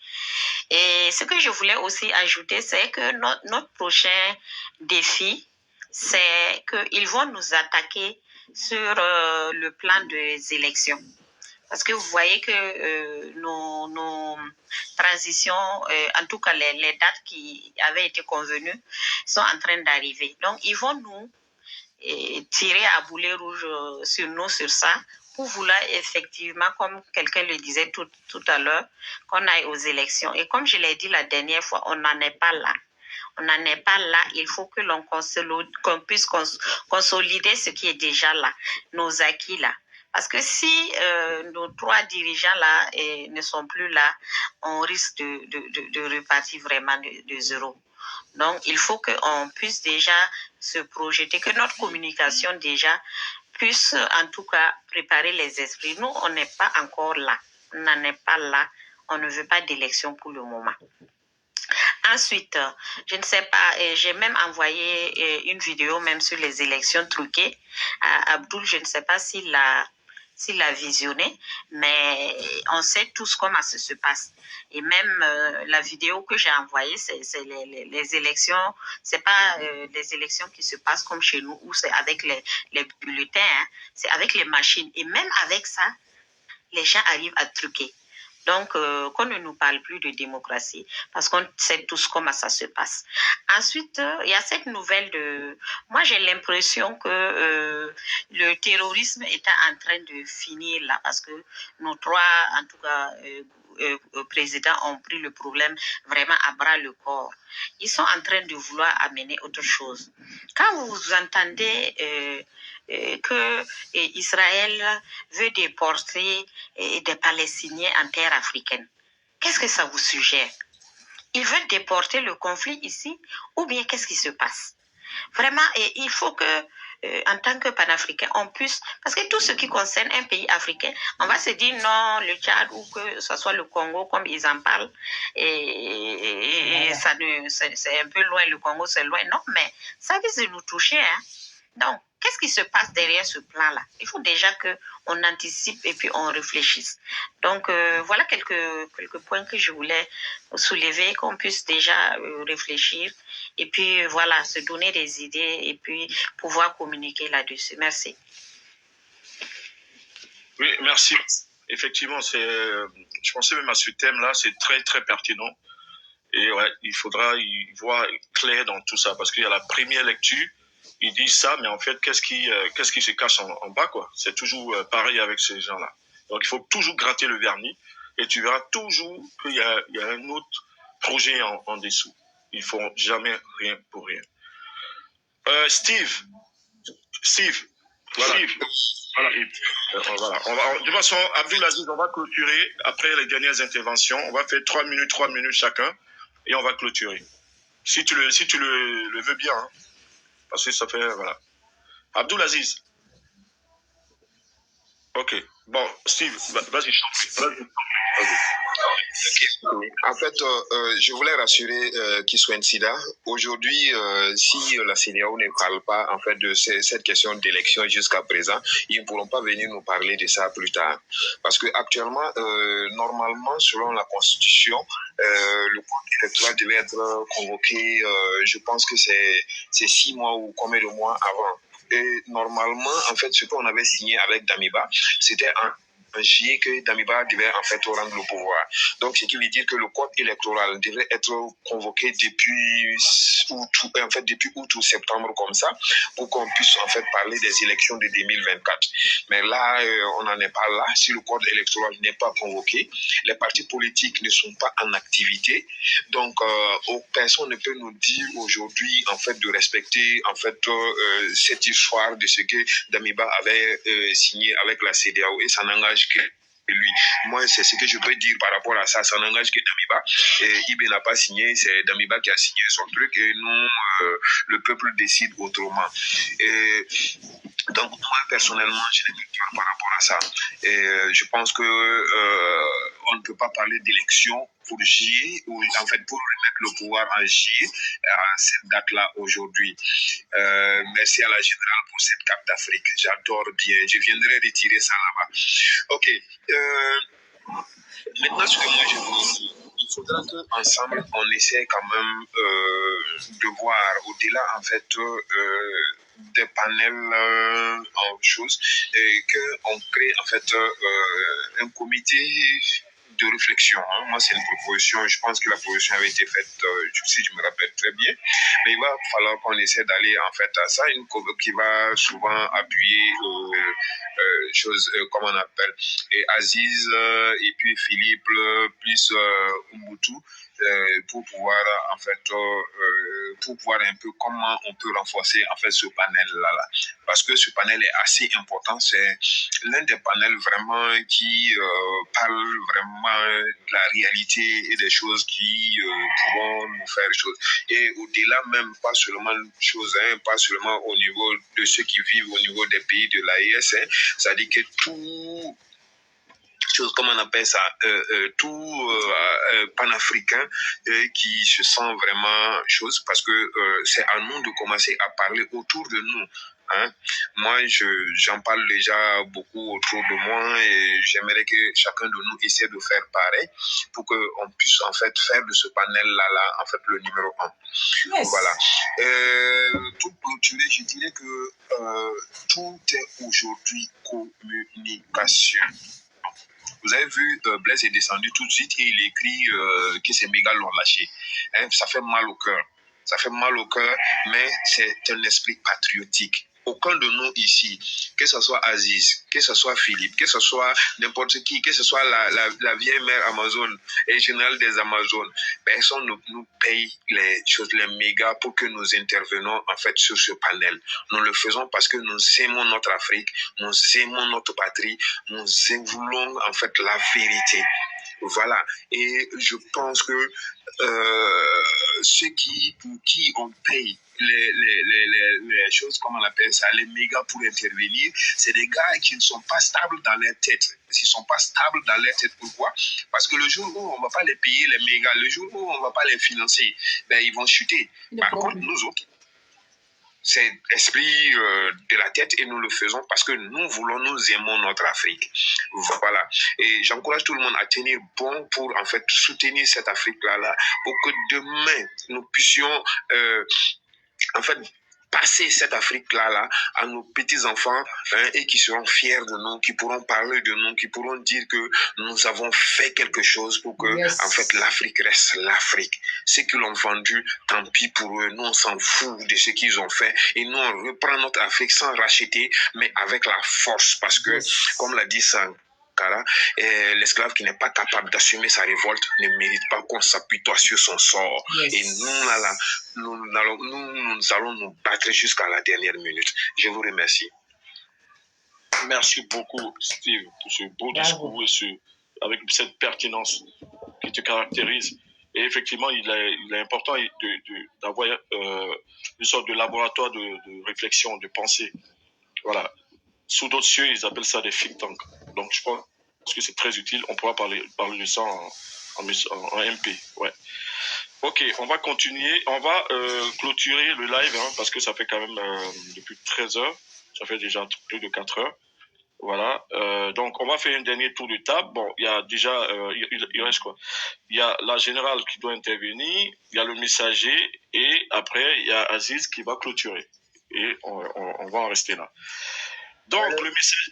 Et ce que je voulais aussi ajouter, c'est que notre prochain défi, c'est qu'ils vont nous attaquer sur le plan des élections. Parce que vous voyez que nos transitions, en tout cas les dates qui avaient été convenues, sont en train d'arriver. Donc, ils vont nous tirer à boulet rouge sur nous, sur ça, pour vouloir effectivement, comme quelqu'un le disait tout à l'heure, qu'on aille aux élections. Et comme je l'ai dit la dernière fois, on n'en est pas là. On n'en est pas là. Il faut que qu'on puisse consolider ce qui est déjà là, nos acquis là. Parce que si nos trois dirigeants là ne sont plus là, on risque de repartir vraiment de zéro. Donc, il faut qu'on puisse déjà se projeter, que notre communication déjà puisse en tout cas préparer les esprits. Nous, on n'est pas encore là. On n'en est pas là. On ne veut pas d'élection pour le moment. Ensuite, je ne sais pas, j'ai même envoyé une vidéo même sur les élections truquées à Abdoul. Je ne sais pas s'il l'a visionné, mais on sait tous comment ça se passe. Et même la vidéo que j'ai envoyée, c'est les élections, c'est pas les élections qui se passent comme chez nous, où c'est avec les bulletins, hein, c'est avec les machines. Et même avec ça, les gens arrivent à truquer. Donc, qu'on ne nous parle plus de démocratie, parce qu'on sait tous comment ça se passe. Ensuite, il y a cette nouvelle de... Moi, j'ai l'impression que le terrorisme est en train de finir là, parce que nos trois, en tout cas, présidents ont pris le problème vraiment à bras le corps. Ils sont en train de vouloir amener autre chose. Quand vous entendez... que Israël veut déporter des Palestiniens en terre africaine. Qu'est-ce que ça vous suggère? Ils veulent déporter le conflit ici ou bien qu'est-ce qui se passe? Vraiment, il faut que, en tant que panafricain, on puisse... Parce que tout ce qui concerne un pays africain, on va se dire non, le Tchad ou que ce soit le Congo, comme ils en parlent, et ça c'est un peu loin, le Congo c'est loin. Non, mais ça risque de nous toucher, hein. Donc, qu'est-ce qui se passe derrière ce plan-là? Il faut déjà qu'on anticipe et puis on réfléchisse. Donc, voilà quelques points que je voulais soulever, qu'on puisse déjà réfléchir et puis, voilà, se donner des idées et puis pouvoir communiquer là-dessus. Merci. Oui, merci. Effectivement, je pensais même à ce thème-là, c'est très, très pertinent. Et ouais, il faudra y voir clair dans tout ça, parce qu'il y a la première lecture, ils disent ça, mais en fait, qu'est-ce qui se cache en bas, quoi. C'est toujours pareil avec ces gens-là. Donc, il faut toujours gratter le vernis, et tu verras toujours qu'il y a un autre projet en dessous. Ils font jamais rien pour rien. Steve, voilà. Steve. Voilà. Voilà. De toute façon, Abdulaziz, on va clôturer après les dernières interventions. On va faire 3 minutes chacun, et on va clôturer. Si tu le veux bien, hein. Parce que ça fait, voilà. Abdulaziz. Ok. Bon, Steve, vas-y. En fait, je voulais rassurer Kiswen Sida. Aujourd'hui, si la CEDEAO ne parle pas en fait de cette question d'élection jusqu'à présent, ils ne pourront pas venir nous parler de ça plus tard. Parce que actuellement, normalement, selon la Constitution, le compte électoral devait être convoqué. Je pense que c'est 6 mois ou combien de mois avant. Et normalement, en fait, ce qu'on avait signé avec Damiba, c'était un juillet que Damiba devait en fait rendre le pouvoir. Donc, ce qui veut dire que le code électoral devait être convoqué depuis août ou septembre comme ça, pour qu'on puisse en fait parler des élections de 2024. Mais là, on n'en est pas là. Si le code électoral n'est pas convoqué, les partis politiques ne sont pas en activité. Donc, personne ne peut nous dire aujourd'hui en fait de respecter en fait cette histoire de ce que Damiba avait signé avec la CEDEAO, et ça n'engage que lui. Moi, c'est ce que je peux dire par rapport à ça. Ça n'engage que Damiba. Ibé n'a pas signé, c'est Damiba qui a signé son truc, et nous, le peuple décide autrement. Donc, moi, personnellement, je n'ai plus peur par rapport à ça. Je pense que on ne peut pas parler d'élection pour juillet, ou en fait pour remettre le pouvoir en juillet à cette date-là aujourd'hui. Merci à la générale pour cette carte d'Afrique. J'adore bien. Je viendrai retirer ça là-bas. Ok. Maintenant, ce que moi je veux dire, il faudra qu'ensemble, on essaie quand même de voir au-delà, en fait, des panels en choses, et qu'on crée, en fait, un comité de réflexion. Hein. Moi, c'est une proposition, je pense que la proposition avait été faite, si je me rappelle très bien, mais il va falloir qu'on essaie d'aller, en fait, à ça, qui va souvent appuyer choses, comment on appelle, et Aziz, et puis Philippe, plus Ubuntu, pour pouvoir en fait pour voir un peu comment on peut renforcer en fait ce panel là, parce que ce panel est assez important. C'est l'un des panels vraiment qui parle vraiment de la réalité et des choses qui pourront nous faire chose, et au-delà même, pas seulement pas seulement au niveau de ceux qui vivent au niveau des pays de l'AES, ça dit que tout chose, comme on appelle ça, tout panafricain qui se sent vraiment chose, parce que c'est à nous de commencer à parler autour de nous. Hein? Moi, j'en parle déjà beaucoup autour de moi, et j'aimerais que chacun de nous essaie de faire pareil pour qu'on puisse en fait faire de ce panel-là en fait le numéro 1. Yes. Voilà. Pour clôturer, je dirais que tout est aujourd'hui communication. Vous avez vu, Blaise est descendu tout de suite et il écrit que ces mégas l'ont lâché. Hein, ça fait mal au cœur. Ça fait mal au cœur, mais c'est un esprit patriotique. Aucun de nous ici, que ce soit Aziz, que ce soit Philippe, que ce soit n'importe qui, que ce soit la vieille mère Amazon et générale des Amazones, personne ne nous paye les choses, les mégas pour que nous intervenons en fait sur ce panel. Nous le faisons parce que nous aimons notre Afrique, nous aimons notre patrie, nous voulons en fait la vérité. Voilà. Et je pense que ceux pour qui on paye les choses, comme on appelle ça, les mégas pour intervenir, c'est des gars qui ne sont pas stables dans leur tête. Ils ne sont pas stables dans leur tête. Pourquoi? Parce que le jour où on ne va pas les payer, les mégas, le jour où on ne va pas les financer, ben, ils vont chuter. Par contre, nous autres, c'est l'esprit de la tête, et nous le faisons parce que nous aimons notre Afrique. Voilà. Et j'encourage tout le monde à tenir bon pour en fait soutenir cette Afrique-là, pour que demain nous puissions en fait passer cette Afrique-là à nos petits-enfants et qui seront fiers de nous, qui pourront parler de nous, qui pourront dire que nous avons fait quelque chose pour que, en fait, l'Afrique reste l'Afrique. Ceux qui l'ont vendu, tant pis pour eux. Nous, on s'en fout de ce qu'ils ont fait. Et nous, on reprend notre Afrique sans racheter, mais avec la force. Parce que, comme l'a dit Sankara, l'esclave qui n'est pas capable d'assumer sa révolte ne mérite pas qu'on s'appuie sur son sort. Et nous, nous allons nous battre jusqu'à la dernière minute. Je vous remercie. Merci beaucoup, Steve, pour ce beau discours et avec cette pertinence qui te caractérise. Et effectivement, il est important d'avoir une sorte de laboratoire de réflexion, de pensée. Voilà. Sous d'autres cieux, ils appellent ça des think tanks. Donc, je pense que c'est très utile. On pourra parler de ça en MP. Ouais. Ok, on va continuer. On va clôturer le live parce que ça fait quand même depuis 13 heures. Ça fait déjà plus de 4 heures. Voilà. Donc, on va faire un dernier tour de table. Bon, il y a déjà, il reste quoi? Il y a la générale qui doit intervenir, il y a le messager et après, il y a Aziz qui va clôturer. Et on va en rester là. Donc, le message...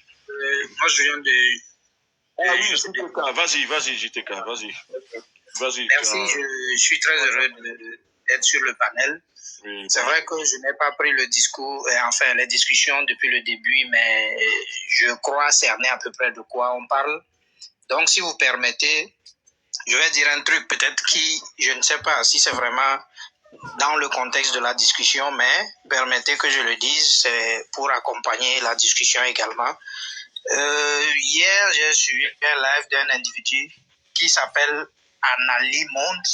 moi, je viens de... Ah oui, JTK. Vas-y, JTK, vas-y. Merci, je suis très heureux d'être sur le panel. Oui, c'est vrai que je n'ai pas pris le discours, enfin les discussions depuis le début, mais je crois cerner à peu près de quoi on parle. Donc, si vous permettez, je vais dire un truc peut-être qui, je ne sais pas si c'est vraiment dans le contexte de la discussion, mais permettez que je le dise, c'est pour accompagner la discussion également. Hier, j'ai suivi un live d'un individu qui s'appelle Anali Monde.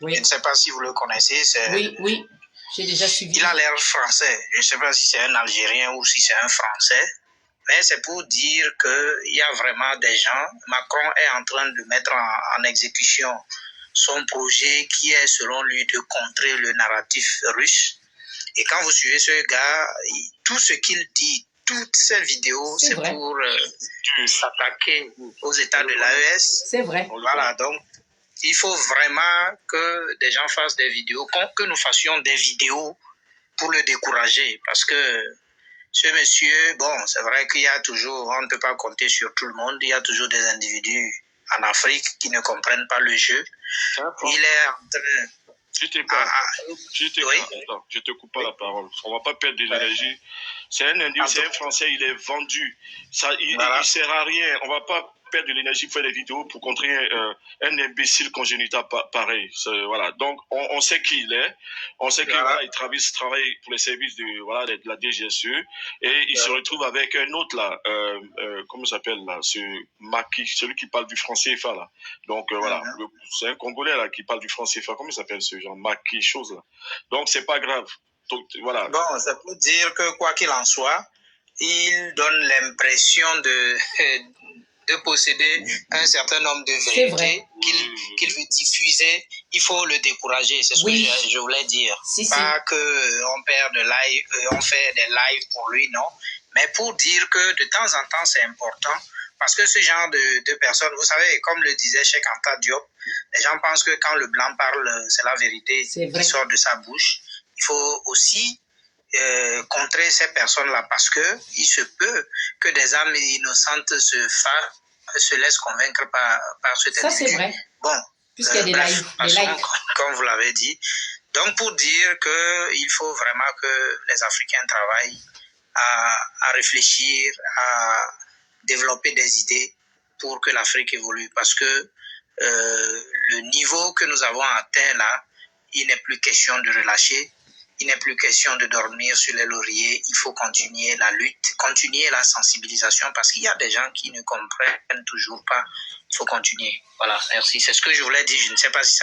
Oui. Je ne sais pas si vous le connaissez. Oui, j'ai déjà suivi. Il a l'air français. Je ne sais pas si c'est un Algérien ou si c'est un Français. Mais c'est pour dire qu'il y a vraiment des gens. Macron est en train de mettre en exécution son projet qui est, selon lui, de contrer le narratif russe. Et quand vous suivez ce gars, tout ce qu'il dit, toutes ces vidéos, c'est pour s'attaquer aux États de l'AES. C'est vrai. Voilà, donc il faut vraiment que des gens fassent des vidéos, que nous fassions des vidéos pour le décourager. Parce que ce monsieur, bon, c'est vrai qu'il y a toujours, on ne peut pas compter sur tout le monde, il y a toujours des individus en Afrique qui ne comprennent pas le jeu. Il est en train... Attends, je te coupe pas la parole. On va pas perdre de l'énergie. C'est un individu, c'est un Français, il est vendu. Ça, il sert à rien. On va pas perdre de l'énergie pour faire des vidéos pour contrer un imbécile congénital pareil. Voilà. Donc, on sait qui il est. On sait qu'il travaille pour les services de la DGSE et il se retrouve avec un autre là. Comment il s'appelle là? Ce Maki, celui qui parle du franc CFA là. Donc voilà, c'est un Congolais là qui parle du franc CFA. Comment il s'appelle ce genre Maki chose là? Donc c'est pas grave. Donc, voilà. Bon, ça peut dire que quoi qu'il en soit, il donne l'impression de posséder un certain nombre de vérités qu'il veut diffuser. Il faut le décourager, c'est ce que je voulais dire. Pas qu'on perd de live, on fait des lives pour lui, non. Mais pour dire que de temps en temps, c'est important. Parce que ce genre de personnes, vous savez, comme le disait Cheikh Anta Diop, les gens pensent que quand le blanc parle, c'est la vérité qui sort de sa bouche. Il faut aussi contrer ces personnes-là parce que il se peut que des âmes innocentes se laissent convaincre par cet individu. Ça, c'est vrai. Bon, puisqu'il y a des lives. Comme vous l'avez dit. Donc, pour dire qu'il faut vraiment que les Africains travaillent à réfléchir, à développer des idées pour que l'Afrique évolue. Parce que le niveau que nous avons atteint là, il n'est plus question de relâcher. Il n'est plus question de dormir sur les lauriers. Il faut continuer la lutte, continuer la sensibilisation parce qu'il y a des gens qui ne comprennent toujours pas. Il faut continuer. Voilà, merci. C'est ce que je voulais dire. Je ne sais pas si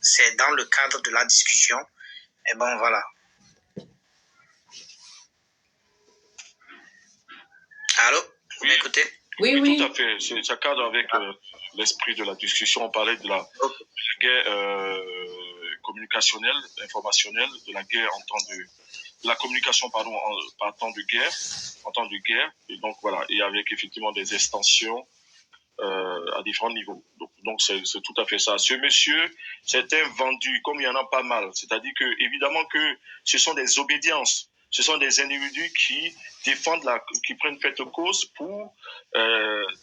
c'est dans le cadre de la discussion. Mais bon, voilà. Allô? Vous m'écoutez? Oui. Tout à fait. Ça cadre avec l'esprit de la discussion. On parlait de la guerre communicationnelle, informationnelle, de la guerre la communication, pardon, en temps de guerre. Et donc, voilà. Et avec effectivement des extensions à différents niveaux. Donc c'est tout à fait ça. Ce monsieur, c'est un vendu, comme il y en a pas mal. C'est-à-dire que, évidemment que ce sont des obédiences. Ce sont des individus qui défendent qui prennent fait cause pour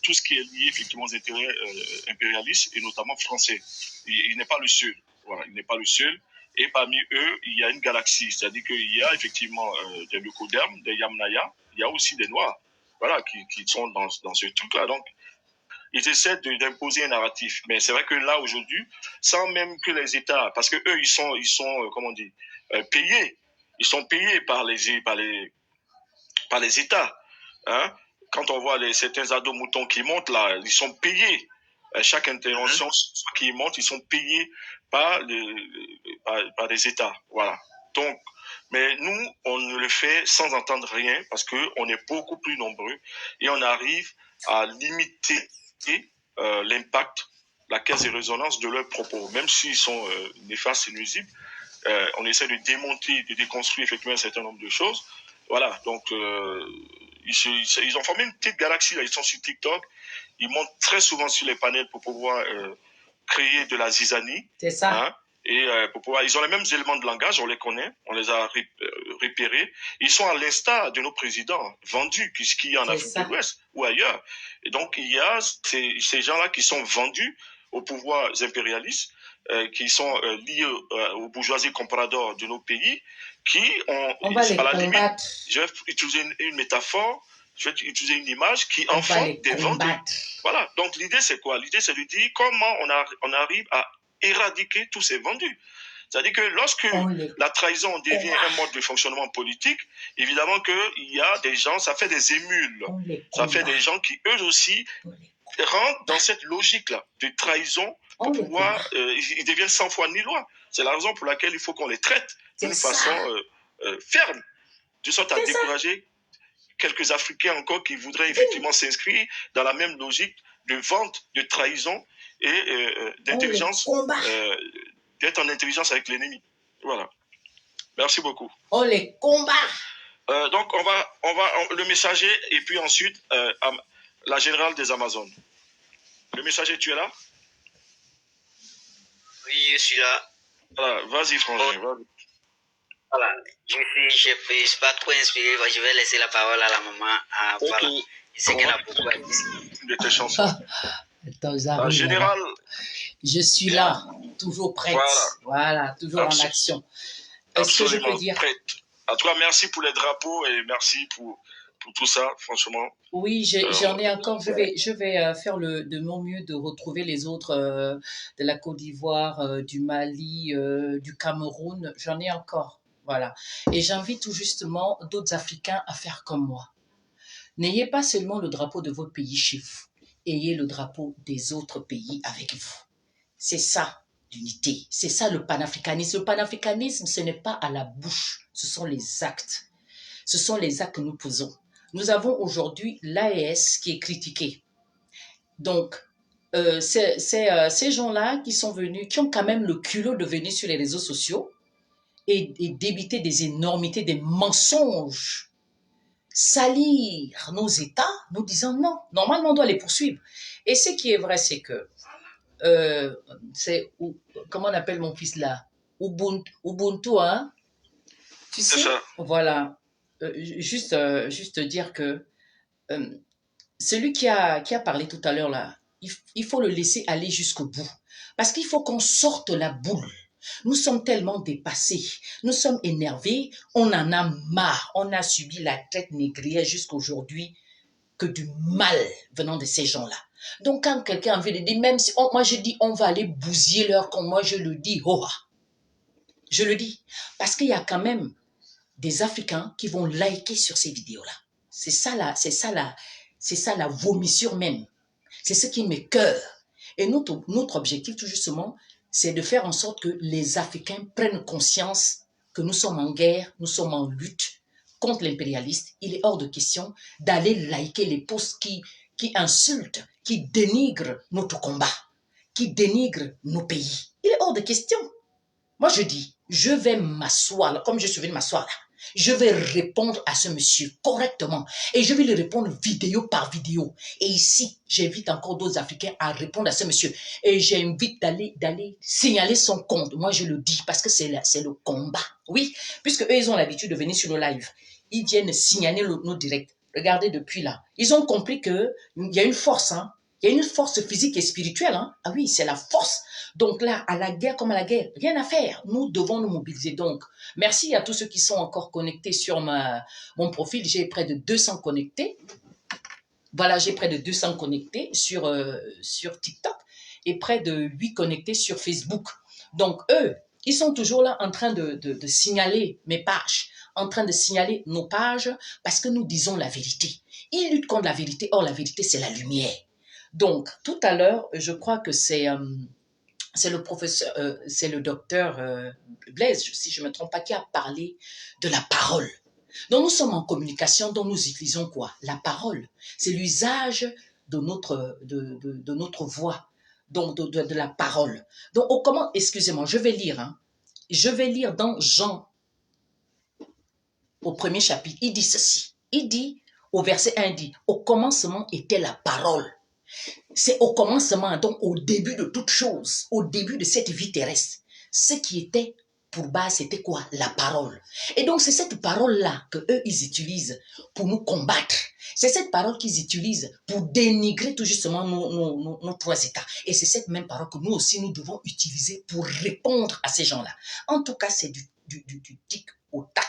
tout ce qui est lié effectivement aux intérêts impérialistes et notamment français. Il n'est pas le seul. Voilà, il n'est pas le seul. Et parmi eux, il y a une galaxie. C'est-à-dire qu'il y a effectivement des leucodermes, des Yamnaya. Il y a aussi des Noirs, voilà, qui sont dans ce truc-là. Donc, ils essaient d'imposer un narratif. Mais c'est vrai que là, aujourd'hui, sans même que les États, parce que eux, ils sont comment on dit, payés. Ils sont payés par les États. Hein? Quand on voit certains ados-moutons qui montent là, ils sont payés. Chaque intervention qui monte, ils sont payés par les États. Voilà. Donc, mais nous, on ne le fait sans entendre rien parce qu'on est beaucoup plus nombreux et on arrive à limiter l'impact, la caisse de résonance de leurs propos, même s'ils sont néfastes et nuisibles. On essaie de démonter, de déconstruire effectivement un certain nombre de choses. Voilà, donc ils ont formé une petite galaxie, là. Ils sont sur TikTok, ils montent très souvent sur les panels pour pouvoir créer de la zizanie. C'est ça. Hein, et pour pouvoir, ils ont les mêmes éléments de langage, on les connaît, on les a repérés. Ils sont à l'instar de nos présidents vendus, qu'il y a en Afrique de l'Ouest ou ailleurs. Et donc, il y a ces gens-là qui sont vendus aux pouvoirs impérialistes, qui sont liés aux bourgeoisies compradors de nos pays, qui ont, à la limite, je vais utiliser une métaphore, je vais utiliser une image qui enfante des vendus. Voilà. Donc, l'idée, c'est quoi? L'idée, c'est de dire comment on arrive à éradiquer tous ces vendus. C'est-à-dire que lorsque la trahison devient un mode de fonctionnement politique, évidemment qu'il y a des gens, ça fait des émules. Ça fait des gens qui, eux aussi, rentrent dans cette logique-là de trahison pour pouvoir... ils deviennent sans foi ni loi. C'est la raison pour laquelle il faut qu'on les traite d'une façon ferme, de sorte à décourager quelques Africains encore qui voudraient effectivement s'inscrire dans la même logique de vente, de trahison et d'intelligence, d'être en intelligence avec l'ennemi. Voilà. Merci beaucoup. On les combat. Donc, on va le messager et puis ensuite la générale des Amazones. Le messager, tu es là? Oui, je suis là. Voilà, vas-y, frangin. Voilà, je ne suis pas trop inspiré, je vais laisser la parole à la maman. Voilà. Je sais qu'elle a beaucoup à dire. De tes chansons. Général. Je suis là, toujours prête. Voilà, toujours en action. Est-ce que je peux dire? Prête. En tout cas, merci pour les drapeaux et merci pour tout ça, franchement. Oui, j'en ai encore. Je vais faire de mon mieux de retrouver les autres de la Côte d'Ivoire, du Mali, du Cameroun. J'en ai encore. Voilà. Et j'invite tout justement d'autres Africains à faire comme moi. N'ayez pas seulement le drapeau de votre pays chez vous. Ayez le drapeau des autres pays avec vous. C'est ça, l'unité. C'est ça, le panafricanisme. Le panafricanisme, ce n'est pas à la bouche. Ce sont les actes. Ce sont les actes que nous posons. Nous avons aujourd'hui l'AES qui est critiqué. Donc, ces gens-là qui sont venus, qui ont quand même le culot de venir sur les réseaux sociaux et débiter des énormités, des mensonges, salir nos États, nous disant non. Normalement, on doit les poursuivre. Et ce qui est vrai, c'est que, comment on appelle mon fils là? Ubuntu, hein? Tu sais, voilà. Juste dire que celui qui a parlé tout à l'heure là, il faut le laisser aller jusqu'au bout. Parce qu'il faut qu'on sorte la boule. Nous sommes tellement dépassés, nous sommes énervés, on en a marre, on a subi la traite négrière jusqu'aujourd'hui que du mal venant de ces gens-là. Donc quand quelqu'un veut dire, même si moi je dis on va aller bousiller leur camp, moi je le dis, je le dis, parce qu'il y a quand même des Africains qui vont liker sur ces vidéos-là. C'est ça la vomissure même. C'est ce qui m'écoeure. Et notre objectif tout justement, c'est de faire en sorte que les Africains prennent conscience que nous sommes en guerre, nous sommes en lutte contre l'impérialiste. Il est hors de question d'aller liker les posts qui insultent, qui dénigrent notre combat, qui dénigrent nos pays. Il est hors de question. Moi, je dis, je vais m'asseoir, comme je suis venu m'asseoir là. Je vais répondre à ce monsieur correctement et je vais lui répondre vidéo par vidéo. Et ici, j'invite encore d'autres Africains à répondre à ce monsieur. Et j'invite d'aller signaler son compte. Moi, je le dis parce que c'est le combat. Oui, puisque eux, ils ont l'habitude de venir sur le live. Ils viennent signaler nos directs. Regardez depuis là. Ils ont compris qu'il y a une force, hein. Il y a une force physique et spirituelle. Hein? Ah oui, c'est la force. Donc là, à la guerre comme à la guerre, rien à faire. Nous devons nous mobiliser. Donc, merci à tous ceux qui sont encore connectés sur mon profil. J'ai près de 200 connectés. Voilà, j'ai près de 200 connectés sur TikTok et près de 8 connectés sur Facebook. Donc, eux, ils sont toujours là en train de signaler mes pages, en train de signaler nos pages parce que nous disons la vérité. Ils luttent contre la vérité. Or, la vérité, c'est la lumière. Donc, tout à l'heure, je crois que c'est le professeur, c'est le docteur Blaise, si je ne me trompe pas, qui a parlé de la parole. Donc, nous sommes en communication, donc nous utilisons quoi? La parole. C'est l'usage de notre voix, donc de la parole. Donc, comment, excusez-moi, je vais lire. Hein. Je vais lire dans Jean, au premier chapitre, il dit ceci. Il dit, au verset 1, il dit, au commencement était la parole. C'est au commencement, donc au début de toute chose, au début de cette vie terrestre. Ce qui était pour base, c'était quoi? La parole. Et donc, c'est cette parole-là qu'eux, ils utilisent pour nous combattre. C'est cette parole qu'ils utilisent pour dénigrer tout justement nos trois états. Et c'est cette même parole que nous aussi, nous devons utiliser pour répondre à ces gens-là. En tout cas, c'est du tic au tac.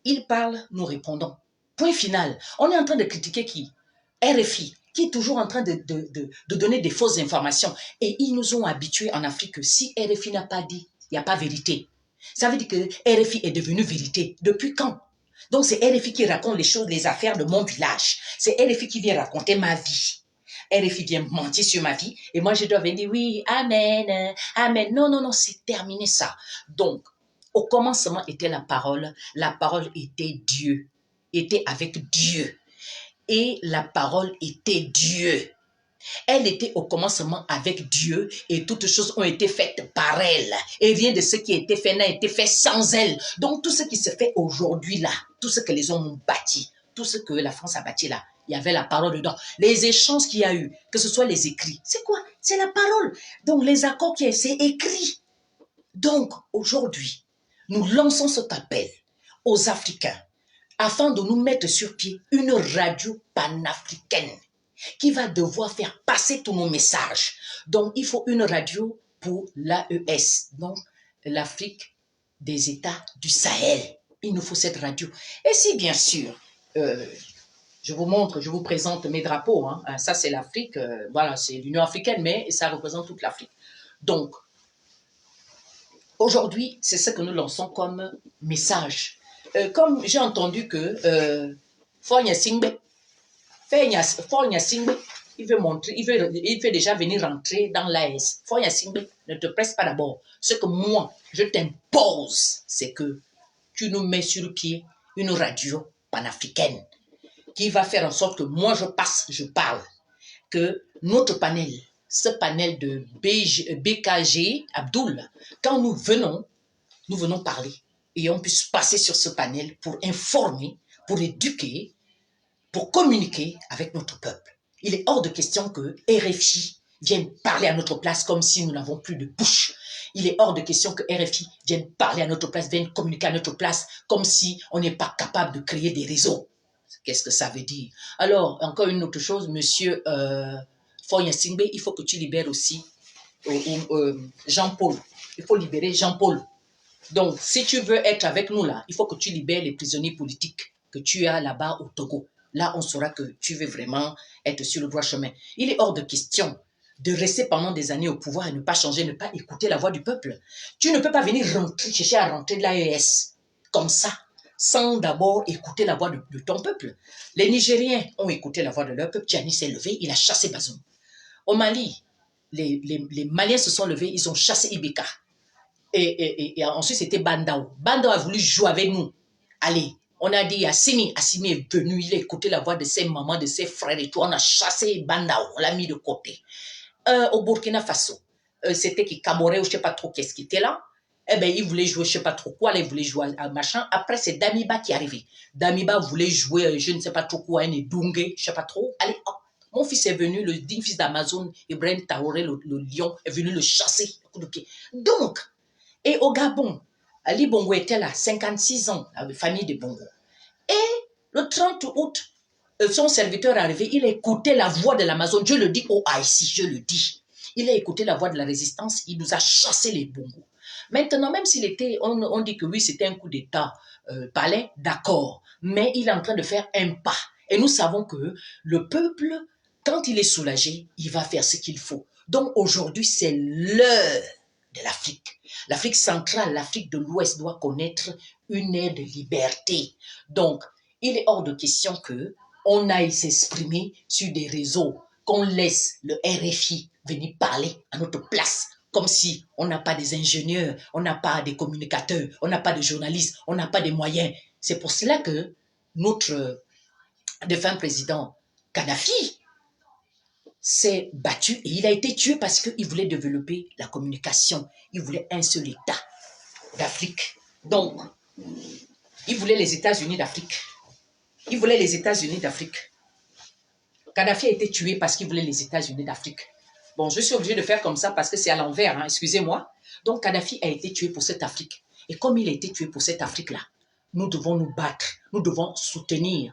Ils parlent, nous répondons. Point final. On est en train de critiquer qui? RFI, qui est toujours en train de donner des fausses informations. Et ils nous ont habitués en Afrique que si RFI n'a pas dit, il n'y a pas vérité. Ça veut dire que RFI est devenu vérité. Depuis quand? Donc c'est RFI qui raconte les choses, les affaires de mon village. C'est RFI qui vient raconter ma vie. RFI vient mentir sur ma vie. Et moi, je dois venir dire oui, amen, amen. Non, non, non, c'est terminé ça. Donc, au commencement était la parole était Dieu, était avec Dieu. Et la parole était Dieu. Elle était au commencement avec Dieu et toutes choses ont été faites par elle. Et rien de ce qui a été fait n'a été fait sans elle. Donc tout ce qui se fait aujourd'hui là, tout ce que les hommes ont bâti, tout ce que la France a bâti là, il y avait la parole dedans. Les échanges qu'il y a eu, que ce soit les écrits, c'est quoi? C'est la parole. Donc les accords qui c'est écrit. Donc aujourd'hui, nous lançons cet appel aux Africains afin de nous mettre sur pied une radio panafricaine qui va devoir faire passer tous nos messages. Donc, il faut une radio pour l'AES, donc l'Afrique des États du Sahel. Il nous faut cette radio. Et si, bien sûr, je vous montre, je vous présente mes drapeaux. Hein. Ça, c'est l'Afrique. Voilà, c'est l'Union africaine, mais ça représente toute l'Afrique. Donc, aujourd'hui, c'est ce que nous lançons comme message. Comme j'ai entendu que Fonya Singbe, il veut montrer, il veut déjà venir rentrer dans l'AS. Fonya Singbe, ne te presse pas d'abord. Ce que moi, je t'impose, c'est que tu nous mets sur le pied une radio panafricaine qui va faire en sorte que moi je passe, je parle. Que notre panel, ce panel de BKG Abdoul, quand nous venons parler et on puisse passer sur ce panel pour informer, pour éduquer, pour communiquer avec notre peuple. Il est hors de question que RFI vienne parler à notre place comme si nous n'avons plus de bouche. Il est hors de question que RFI vienne parler à notre place, vienne communiquer à notre place comme si on n'est pas capable de créer des réseaux. Qu'est-ce que ça veut dire? Alors, encore une autre chose, monsieur Fonya Singbe, il faut que tu libères aussi Jean-Paul. Il faut libérer Jean-Paul. Donc, si tu veux être avec nous là, il faut que tu libères les prisonniers politiques que tu as là-bas au Togo. Là, on saura que tu veux vraiment être sur le droit chemin. Il est hors de question de rester pendant des années au pouvoir et ne pas changer, ne pas écouter la voix du peuple. Tu ne peux pas venir chercher à rentrer de l'AES comme ça, sans d'abord écouter la voix de ton peuple. Les Nigériens ont écouté la voix de leur peuple. Tiani s'est levé, il a chassé Bazoum. Au Mali, les Maliens se sont levés, ils ont chassé Ibeka. Et ensuite, c'était Bandao. Bandao a voulu jouer avec nous. Allez. On a dit Assimi est venu, il a écouté la voix de ses mamans, de ses frères et tout. On a chassé Bandao, on l'a mis de côté. Au Burkina Faso, c'était qui Camoré, ou je ne sais pas trop qu'est-ce qui était là. Eh bien, il voulait jouer, je ne sais pas trop quoi, là, il voulait jouer à machin. Après, c'est Damiba qui est arrivé. Damiba voulait jouer, je ne sais pas trop quoi, un Edungue, je ne sais pas trop. Allez, hop. Mon fils est venu, le digne fils d'Amazon, Ibrahim Traoré, le lion, est venu le chasser, coup de pied. Donc, et au Gabon, Ali Bongo était là, 56 ans, la famille de Bongo. Et le 30 août, son serviteur est arrivé, il a écouté la voix de l'Amazon, je le dis au Haïti, je le dis. Il a écouté la voix de la résistance, il nous a chassé les Bongo. Maintenant, même s'il était, on dit que oui, c'était un coup d'État palais, d'accord, mais il est en train de faire un pas. Et nous savons que le peuple, quand il est soulagé, il va faire ce qu'il faut. Donc aujourd'hui, c'est l'heure de l'Afrique. L'Afrique centrale, l'Afrique de l'Ouest doit connaître une ère de liberté. Donc, il est hors de question qu'on aille s'exprimer sur des réseaux, qu'on laisse le RFI venir parler à notre place, comme si on n'a pas des ingénieurs, on n'a pas des communicateurs, on n'a pas de journalistes, on n'a pas de moyens. C'est pour cela que notre défunt président Kadhafi s'est battu et il a été tué parce qu'il voulait développer la communication. Il voulait un seul État d'Afrique. Donc, il voulait les États-Unis d'Afrique. Il voulait les États-Unis d'Afrique. Kadhafi a été tué parce qu'il voulait les États-Unis d'Afrique. Bon, je suis obligé de faire comme ça parce que c'est à l'envers, hein, excusez-moi. Donc, Kadhafi a été tué pour cette Afrique. Et comme il a été tué pour cette Afrique-là, nous devons nous battre. Nous devons soutenir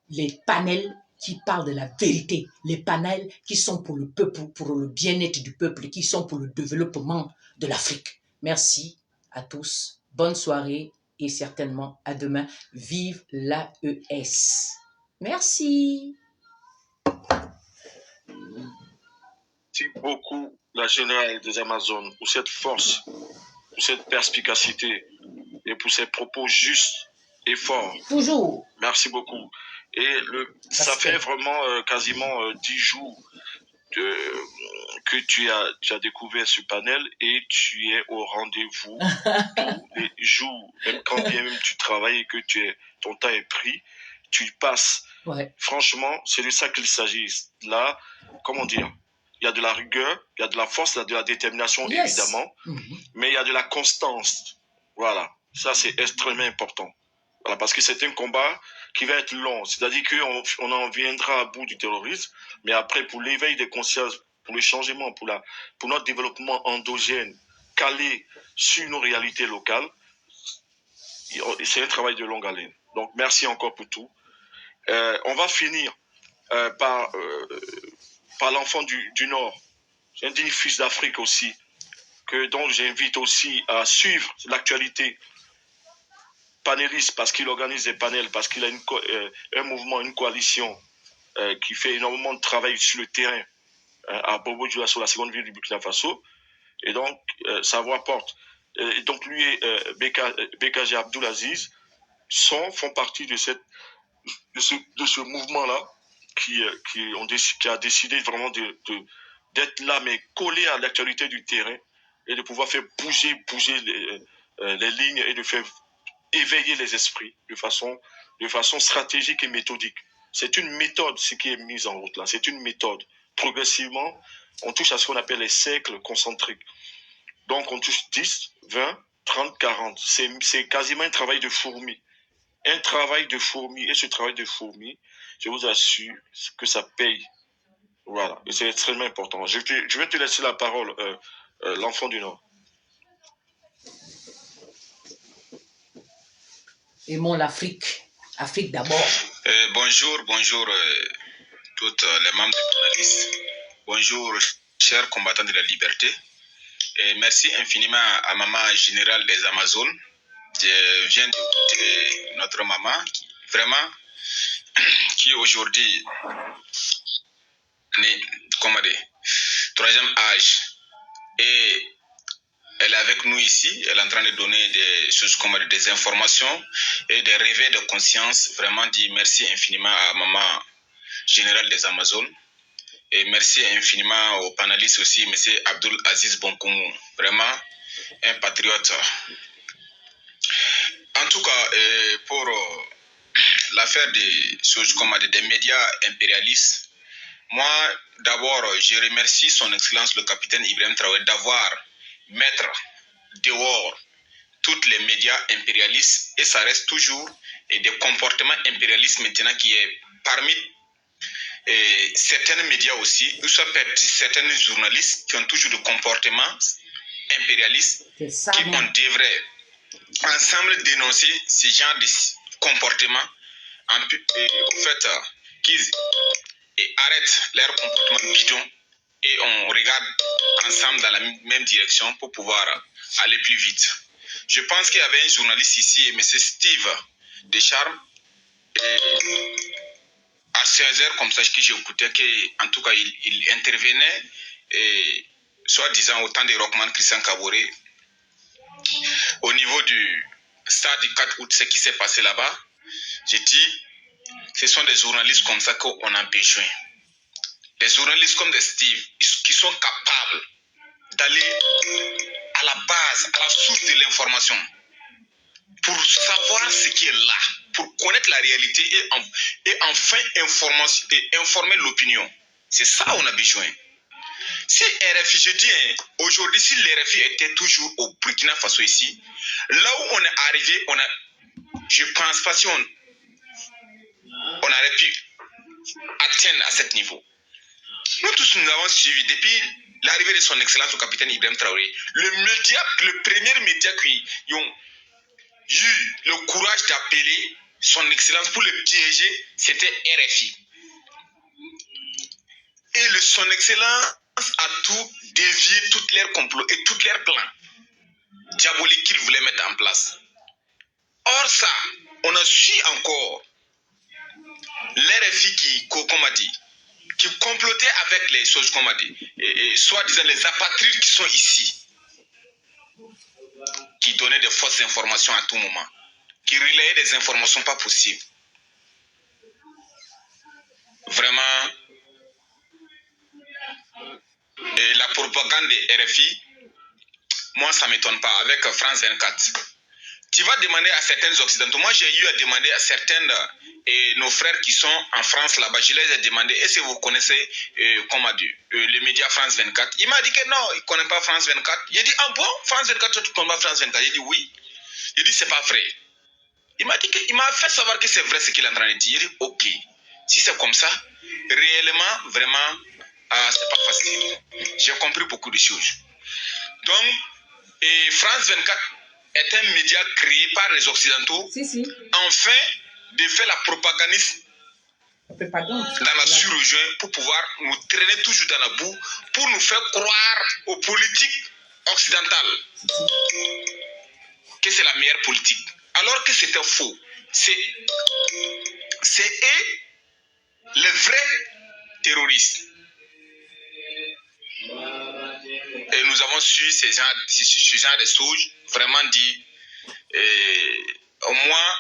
les panels qui parlent de la vérité, les panels qui sont pour le peuple, pour le bien-être du peuple, qui sont pour le développement de l'Afrique. Merci à tous. Bonne soirée et certainement à demain. Vive l'AES. Merci. Merci beaucoup, la générale des Amazones, pour cette force, pour cette perspicacité et pour ces propos justes et forts. Toujours. Merci beaucoup. Et ça fait vraiment quasiment 10 jours que tu as découvert ce panel et tu es au rendez-vous tous les jours. Même quand bien même tu travailles et que ton temps est pris, tu passes. Ouais. Franchement, c'est de ça qu'il s'agit. Là, comment dire, il y a de la rigueur, il y a de la force, il y a de la détermination, yes, évidemment, mais il y a de la constance. Voilà, ça c'est extrêmement important. Voilà, parce que c'est un combat qui va être long. C'est-à-dire qu'on en viendra à bout du terrorisme, mais après, pour l'éveil des consciences, pour le changement, pour notre développement endogène, calé sur nos réalités locales, c'est un travail de longue haleine. Donc, merci encore pour tout. On va finir par l'enfant du Nord. C'est un digne fils d'Afrique aussi, dont j'invite aussi à suivre l'actualité panéliste, parce qu'il organise des panels, parce qu'il a un mouvement, une coalition qui fait énormément de travail sur le terrain à Bobo-Dioulasso, la seconde ville du Burkina Faso. Et donc, sa voix porte. Et donc, lui et BKG Abdoulaziz font partie de ce mouvement-là qui a décidé vraiment d'être là, mais collé à l'actualité du terrain et de pouvoir faire bouger les lignes et de faire éveiller les esprits de façon stratégique et méthodique. C'est une méthode, ce qui est mis en route là. C'est une méthode. Progressivement, on touche à ce qu'on appelle les cercles concentriques. Donc, on touche 10, 20, 30, 40. C'est quasiment un travail de fourmi. Un travail de fourmi. Et ce travail de fourmi, je vous assure que ça paye. Voilà. Et c'est extrêmement important. Je vais te laisser la parole, l'enfant du Nord. Aimons l'Afrique. Afrique d'abord. Bonjour, toutes les membres du panéliste. Bonjour, chers combattants de la liberté. Et merci infiniment à Maman Générale des Amazones. Je viens d'écouter notre maman, qui aujourd'hui est, troisième âge. Et elle est avec nous ici, elle est en train de donner des choses comme des informations et des réveils de conscience. Vraiment dit merci infiniment à Maman Générale des Amazones. Et merci infiniment aux panélistes aussi, M. Abdul Aziz Bonkoumou. Vraiment un patriote. En tout cas, pour l'affaire des choses comme des médias impérialistes, moi, d'abord, je remercie son Excellence le capitaine Ibrahim Traoré d'avoir mettre dehors tous les médias impérialistes et ça reste toujours des comportements impérialistes maintenant qui est parmi certains médias aussi, ou soit certains journalistes qui ont toujours des comportements impérialistes on devrait ensemble dénoncer ce genre de comportements au fait qu'ils arrêtent leur comportement bidon et on regarde ensemble dans la même direction pour pouvoir aller plus vite. Je pense qu'il y avait un journaliste ici, M. Steve Descharmes, à 16h comme ça que j'écoutais qu'en tout cas il intervenait soi-disant au temps de Rockman Christian Kaboré au niveau du stade du 4 août, ce qui s'est passé là-bas. J'ai dit, ce sont des journalistes comme ça qu'on a besoin. Des journalistes comme des Steve, qui sont capables d'aller à la base, à la source de l'information, pour savoir ce qui est là, pour connaître la réalité et enfin informer l'opinion. C'est ça qu'on a besoin. Si RFI, je dis, aujourd'hui, si l'RFI était toujours au Burkina Faso ici, là où on est arrivé, je ne pense pas si on aurait pu atteindre à ce niveau. Nous tous, nous avons suivi depuis l'arrivée de son excellence, le capitaine Ibrahim Traoré, le premier média qui ont eu le courage d'appeler son excellence pour le piéger, c'était RFI. Et son excellence a tout dévié, toutes leurs complots et tous leurs plans diaboliques qu'il voulait mettre en place. Or ça, on a su encore l'RFI qui, comme a dit, qui complotait avec les choses, comme a dit, et soi-disant les apatrides qui sont ici, qui donnaient des fausses informations à tout moment, qui relayaient des informations pas possibles. Vraiment, et la propagande de RFI, moi ça ne m'étonne pas, avec France 24. Tu vas demander à certains occidentaux, moi j'ai eu à demander à certains nos frères qui sont en France là-bas, je les ai demandé, est-ce que vous connaissez comment dire, les médias France 24? Il m'a dit que non, il ne connaît pas France 24. J'ai dit, ah bon, France 24, tu ne connais pas France 24? J'ai dit oui. Il dit, c'est pas vrai. Il m'a fait savoir que c'est vrai ce qu'il est en train de dire. Ok, si c'est comme ça, réellement, vraiment, c'est pas facile. J'ai compris beaucoup de choses. Donc, France 24 est un média créé par les Occidentaux afin de faire la propagandisme dans la sur-région pour pouvoir nous traîner toujours dans la boue, pour nous faire croire aux politiques occidentales que c'est la meilleure politique. Alors que c'était faux. C'est eux les vrais terroristes. Et nous avons su ce genre de choses, vraiment dit, moi,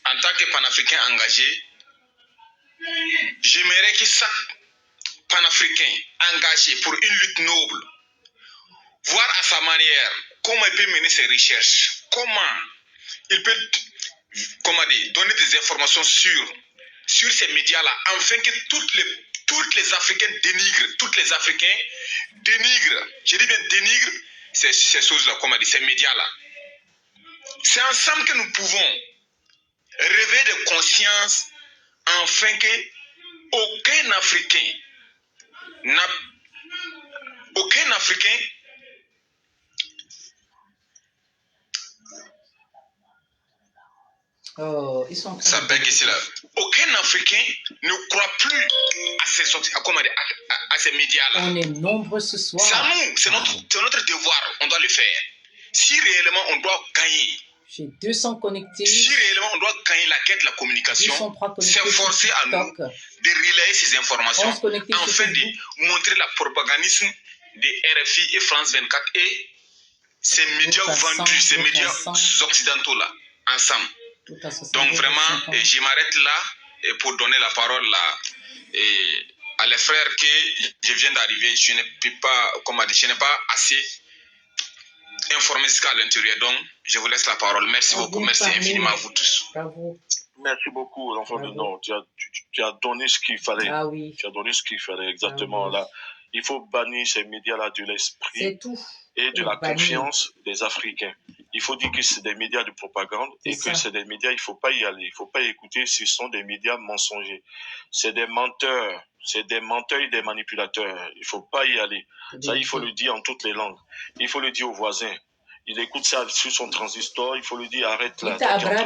en tant que panafricain engagé, j'aimerais que chaque panafricain engagé pour une lutte noble, voir à sa manière comment il peut mener ses recherches, comment il peut donner des informations sur ces médias-là, afin que toutes les Africains dénigrent, je dis bien dénigrent ces choses-là, ces médias-là. C'est ensemble que nous pouvons réveiller de conscience afin que aucun Africain ça bug ici là. Aucun Africain ne croit plus à ces médias-là. On est nombreux ce soir. C'est notre devoir, on doit le faire. Si réellement on doit gagner, j'ai 200 connectés. Si réellement on doit gagner la quête de la communication, c'est forcer à nous de relayer ces informations afin de montrer la propagandisme de RFI et France 24 et ces médias vendus, ces médias occidentaux là, ensemble. Donc vraiment, je m'arrête là et pour donner la parole là, à les frères que je viens d'arriver. Je ne peux pas, je n'ai pas assez informé jusqu'à l'intérieur. Donc, je vous laisse la parole. Merci beaucoup. Merci infiniment à vous tous. Bravo. Merci beaucoup, l'enfant de Nord. Tu as donné ce qu'il fallait. Ah oui. Tu as donné ce qu'il fallait exactement là. Il faut bannir ces médias-là de l'esprit et de la confiance des Africains. Il faut dire que c'est des médias de propagande et que c'est des médias, il ne faut pas y aller, il ne faut pas écouter, ce sont des médias mensongers. C'est des menteurs et des manipulateurs. Il ne faut pas y aller. Ça, il faut le dire en toutes les langues. Il faut le dire aux voisins. Il écoute ça sur son transistor, il faut lui dire arrête là. Voilà.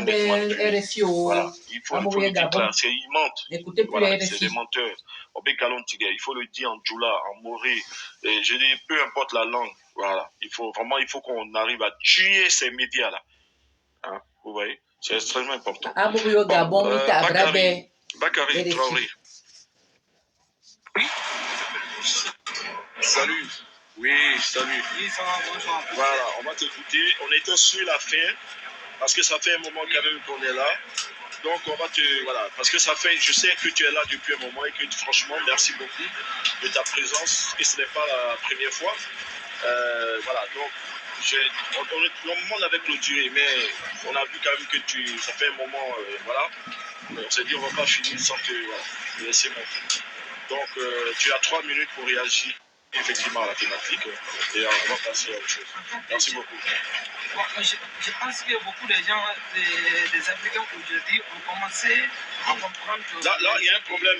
Il faut lui dire là, ils mentent. Voilà, c'est des menteurs. Il faut le dire en djoula, en moré. Je dis peu importe la langue. Voilà. Il faut qu'on arrive à tuer ces médias-là. Hein, vous voyez? C'est extrêmement important. Bakary Traoré. Oui. Salut. Oui, salut. Oui, ça va, bonjour. Voilà, on va t'écouter. On était sur la fin, parce que ça fait un moment quand même qu'on est là. Donc, on va voilà, parce que je sais que tu es là depuis un moment et que franchement, merci beaucoup de ta présence. Et ce n'est pas la première fois. Voilà, donc, on avait clôturé, mais on a vu quand même que ça fait un moment, voilà. On s'est dit, on ne va pas finir sans te laisser monter. Donc, tu as 3 minutes pour réagir. Effectivement à la thématique et on va passer à autre chose. Merci beaucoup. Bon, je pense que beaucoup de gens, des Africains aujourd'hui, ont commencé à comprendre que... Là, il y a un problème.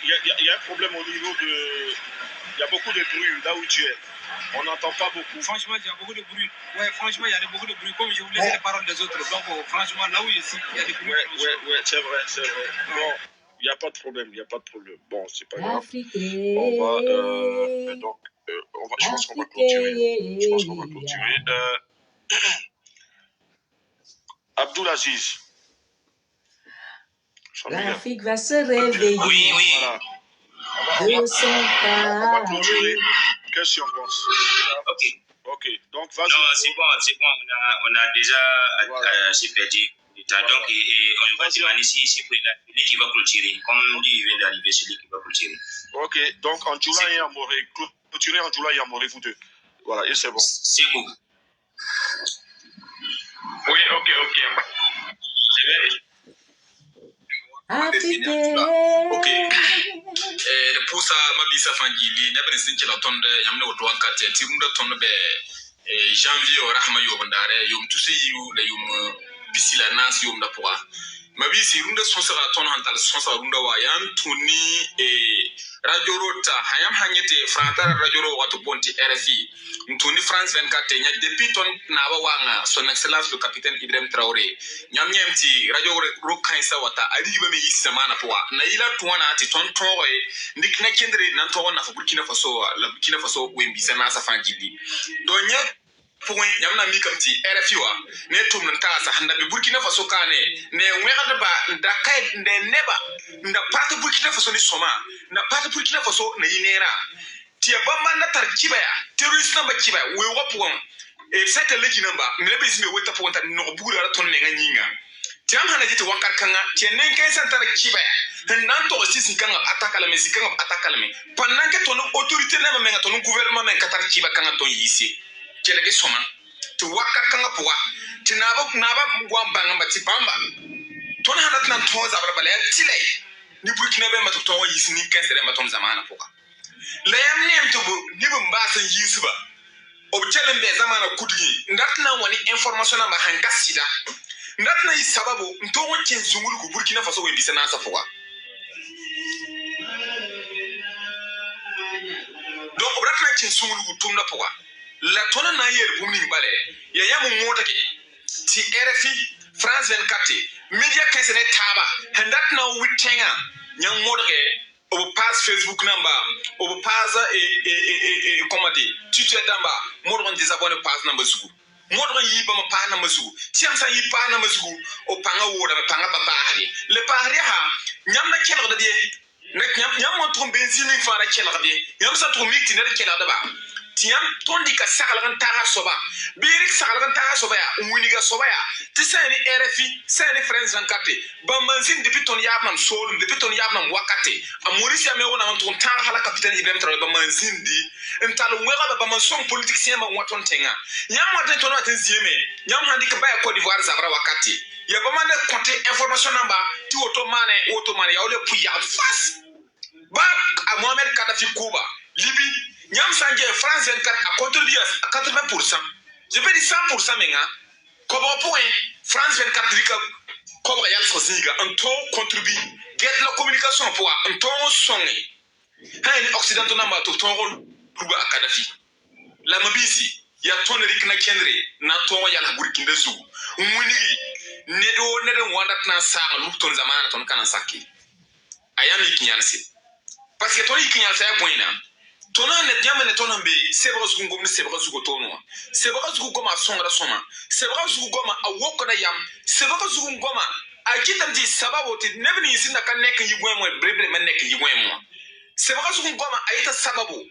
Il y a un problème au niveau de... Il y a beaucoup de bruit là où tu es. On n'entend pas beaucoup. Franchement, il y a beaucoup de bruit. Ouais, franchement, il y a beaucoup de bruit. Comme je vous laisse les paroles des autres. Donc, franchement, là où je suis, il y a des bruits. Ouais, c'est vrai. Bon. Il n'y a pas de problème. Bon, c'est pas grave. Je pense qu'on va clôturer. Abdoulaziz. L'Afrique va se réveiller. Oui. Voilà. De son on va clôturer. Qu'est-ce que tu en penses? Ok. Donc, vas-y. Non, c'est bon. On a déjà assez perdu. Donc, on va demander si c'est celui qui va clôturer. Comme lui, il vient d'arriver, celui qui va clôturer. Ok, donc en Djoula et en Moré, clôturer en Djoula et en Moré, vous deux. Voilà, et c'est bon. C'est bon. Oui, ok. Ok. Pour ça, ma bisa fangili, ne ben sin kila tonde, yamne o doan kate, tirunda tonde be janvier o rahma yo bandare, yom tusi yu la yom bisila nas yom da poa. Ma bisi runda sonsa ton hantal sonsa runda wa yan tuni radio rota hayam hanyete frantara radio ro watu bonti RFI tuni France 24 nya depuis ton na ba wanga son excellence le capitaine Ibrahim Traoré nyam nyamti radio ro kansa wata adi ba me yisi zamana poa na ila tuwana ati ton toy ndik na kendre nan to na fa Burkina Faso wembi sana sa fangili do nya pour yamna mi kamti RFI wa ne tum nan ta sa handa be Burkina Faso kane ne wega ba nda kay ne neba nda parti Burkina Faso ni soma na parti Burkina Faso na yinera ti bamba na tarkiba ya terrorist namba kiba we wopon e sete leki namba ne be sime weta ponta no bugura ra ton ne nganyinga ti am hana jiti wankar kanga ti ne kay san tarkiba ya nan to sisi kanga atakala me sikanga atakala me pannan ke ton autorité na me ngaton gouvernement men katar kiba kanga ton yisi kelege soma to waka kanga poa ti naba gwa banga mati bamba ton hanat nan to zabra bale tile ni Burkina be mato to yisi ni kensere matom zamana poa la yam nem to ni bum ba san yisi ba obtelen be zamana kudgi ndatna wani information na hankasida ndatna yi sababu nto wonken zungulu ku Burkina Faso we bisana sa poa donc obratna chen zungulu ku tumna poa la tona na yer bumni bale ya yamu mota ke ti RFI France 24 media kensene taba hendat na witenga nyang modre o pass Facebook number o pass comment dire Twitter number modre désabonné pass number suku modre yi ba ma pass number suku tiamsa yi pass number suku o panga woda ba panga ba bahri le bahri ha nyam na kelre de nek nyam mo trum benzine fa ra kelre de yam sa trum mikti ne kelre de ba tiam tondi ka sakalan taha soba birik sakalan taha soba ya uniga soba ya tisani RFI sani France 24 bamanzin depuis ton yabnam solum depuis ton yabnam wakati amorisi ya meona ton taha hala capitaine Ibrahim Traoré bamanzin di entalo ngega bamanson politicien ma waton tenga nyam waten ton waten zieme nyam handi ka baya Côte d'Ivoire zabra wakati ya bamande compter information namba ti otomane ya ole puya face ba a Mohamed Kadhafi Kuba Libye, Niam Sanje, France 24 a contribué à 80%. Je peux dire 100% maintenant. Comme point, France 24 dit que comme Yal Sosiga, un ton contribue. Get la communication pour un ton sonné. Un Occidentaux n'a pas ton rôle pour à Kadhafi. La Mabisi, il y a ton Rikna Kendre, Nanton Yal Burkina Sou. Mouni, Nedo Wanda Nansar, Lupton Zaman, ton Kanansaki. Ayami Kinyansi. Parce que toi, il y a un point là. Ton nom n'est bien mais ton nom c'est vrai que vous c'est vrai que vous tournez. C'est vrai que vous comme à son rasoma. C'est vrai que vous comme à wokona yam. C'est vrai que vous comme à qui t'as dit ça va voter. Never ni ici n'a qu'un nek y voit moi, bref man nek y voit moi. C'est vrai que vous comme à ita sababo.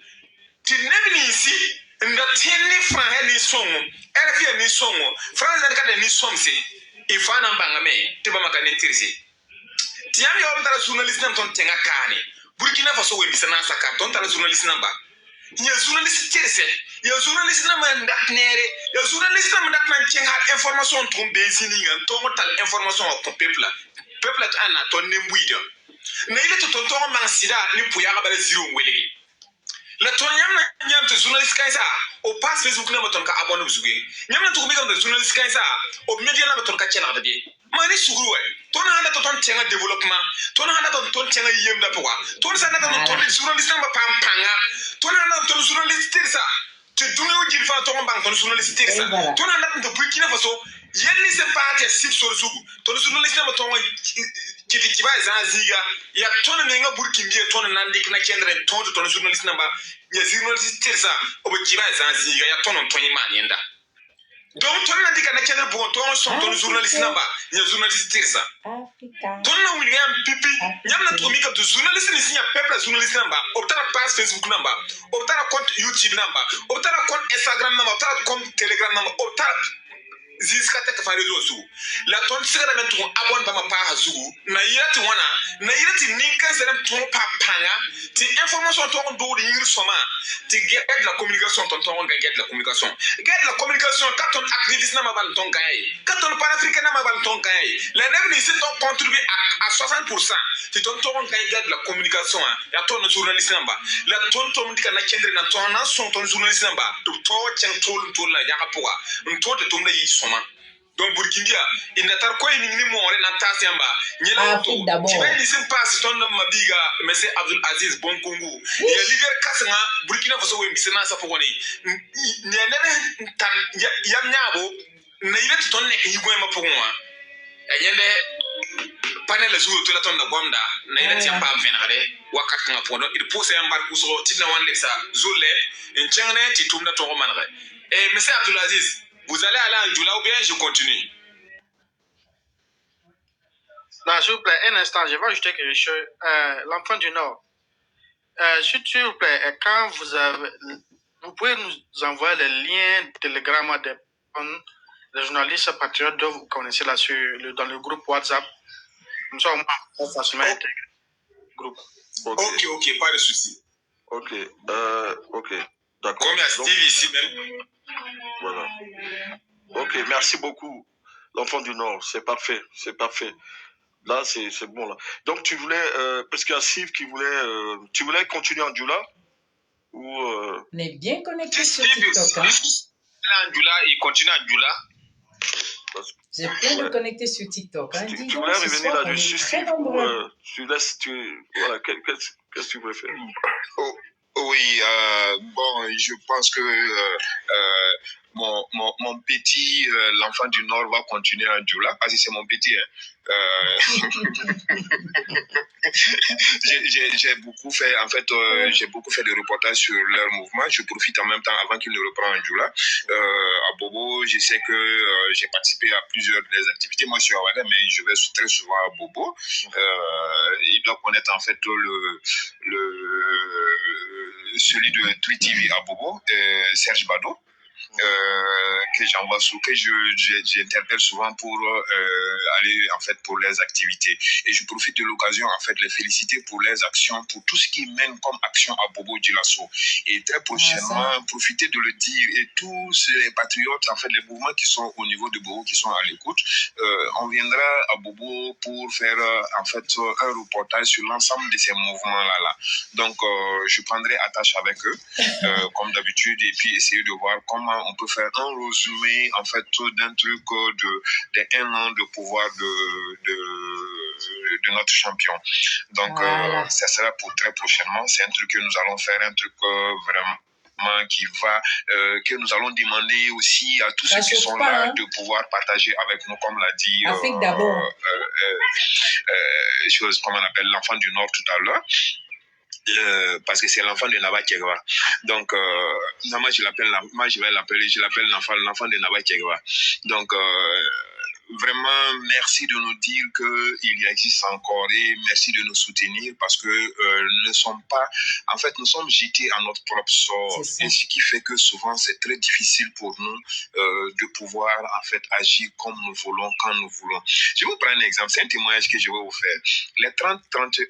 Tu never ni ici. N'a tenu franc ni son. RFI ni son. France n'a qu'un ni son c'est. Il faut un bangame. Tu vas m'accaner. Tiens, il y a un journaliste dans ton tenga kane. Burkina Faso we misana saka ton tala journaliste namba. Il y a journaliste tierce. Il y a journaliste namba ndak nere. Il y a journaliste namba ndak nan tieng hat information ton bezini ngan ton tal information au peuple. Peuple ana ton nembuida. Na ile to ton mansida ni puya ga bale zero welegi. La ton nyam te journaliste kaisa au pass Facebook na ton ka abonné buzuge. Nyam na to mi de journaliste kaisa au media na ton ka chena da bi. Mani sugruwe. Ton handa to ton tienga développement. Ton handa to ton tienga yem da poa. Ton sa na ton journaliste na pam panga. Ton handa ton journaliste tirsa. Tu dunga o jil fa ton bang ton journaliste tirsa. Ton handa to Burkina Faso yenni se parti sip sur sugu. Ton journaliste na ton kiti ba zanziga. Ya ton nga Burkina ton nandik na kendre ton journaliste na ba. Ya journaliste tirsa o kiba zanziga ya ton imani yenda. Donc, tu as dit que tu as dit que ton journaliste là-bas, il y a un journaliste qui ça. Tu as William Pipi, il y a un journaliste ici, il y a un peuple journaliste là-bas. Tu as un page Facebook là-bas, tu as un compte YouTube là-bas, tu as un compte Instagram là-bas, tu as un compte Telegram là-bas, tu as Ziska te kafari zozu. La ton sera ben ton abonne ba ma pa zugu. Na yati wana, na yati ninka sera ton pa panga. Ti information ton do de yir soma. Ti get la communication ton get la communication. Get la communication quand ton activiste na ma bal ton gagne. Quand ton panafricain na ma bal ton gagne. La never ici ton contribue à 60%. Ti ton gagne get la communication. Ya ton journaliste namba. La ton dika na kendre na ton na son ton journaliste namba. To chen tol la ya kapoa. Ton te ton yi soma. Donc Burkindia, il n'a pas quoi ni more na tasiamba. Ni la to. Tu vas ici passe ton mabiga, monsieur Abdul Aziz Bonkongu. Il y a leader kasanga Burkina Faso we misena sa pogoni. Ni nene tan yam nyabo na ile ton nek yigwe ma pogwa. Yende panel zuru to la ton na bomda na ile tiamba venare wakati nga pono il pose yambar kuso tina wande sa zule en changane ti tumna to manre. Et monsieur Abdul Aziz, vous allez aller en Djoula ou bien je continue? Non, s'il vous plaît, un instant, je vais ajouter quelque chose. L'enfant du Nord, s'il vous plaît, quand vous pouvez nous envoyer le lien Telegram des journalistes patriotes dont vous connaissez là dans le groupe WhatsApp. Comme ça, on peut facilement intégrer le groupe. Ok, pas de souci. Ok, d'accord. Comme il y a Steve ici même. Voilà. Ok, merci beaucoup, l'enfant du Nord. C'est parfait, c'est parfait. Là, c'est bon là. Donc tu voulais, parce qu'il y a Steve qui voulait, tu voulais continuer en Djoula ou On est bien connecté sur TikTok. Hein? En Djoula, il continue en Djoula. J'ai bien connecté sur TikTok. Hein? Tu voulais revenir là-dessus, Steve, ou voilà, qu'est-ce que tu voulais faire? Oui, bon, je pense que mon petit, l'enfant du Nord, va continuer en Djoula, parce que c'est mon petit. J'ai beaucoup fait, en fait, j'ai beaucoup fait de reportages sur leur mouvement. Je profite en même temps, avant qu'ils ne reprennent en Djoula. À Bobo, je sais que j'ai participé à plusieurs des activités. Moi, je suis à Ouaga, mais je vais très souvent à Bobo. Il doit connaître, en fait, celui de Twi TV à Bobo, Serge Bado. que j'envoie que j'interpelle souvent pour aller en fait pour les activités. Et je profite de l'occasion en fait les féliciter pour les actions, pour tout ce qui mène comme action à Bobo Dioulasso. Et très prochainement, profiter de le dire, et tous les patriotes, en fait les mouvements qui sont au niveau de Bobo, qui sont à l'écoute, on viendra à Bobo pour faire en fait un reportage sur l'ensemble de ces mouvements-là. Donc je prendrai attache avec eux, comme d'habitude, et puis essayer de voir comment on peut faire un résumé en fait d'un truc de 1 an de pouvoir de notre champion. Donc ça sera pour très prochainement. C'est un truc que nous allons faire, un truc vraiment qui va, que nous allons demander aussi à tous ceux qui sont là de pouvoir partager avec nous, comme l'a dit chose, comment on appelle, l'enfant du Nord tout à l'heure. Parce que c'est l'enfant de Naba Kegwa. Donc, moi je l'appelle l'enfant de Naba Kegwa. Donc, vraiment, merci de nous dire qu'il existe encore et merci de nous soutenir parce que nous ne sommes pas, en fait, nous sommes jetés à notre propre sort. Et ce qui fait que souvent, c'est très difficile pour nous de pouvoir, en fait, agir comme nous voulons, quand nous voulons. Je vais vous prendre un exemple, c'est un témoignage que je vais vous faire. Les 30, 31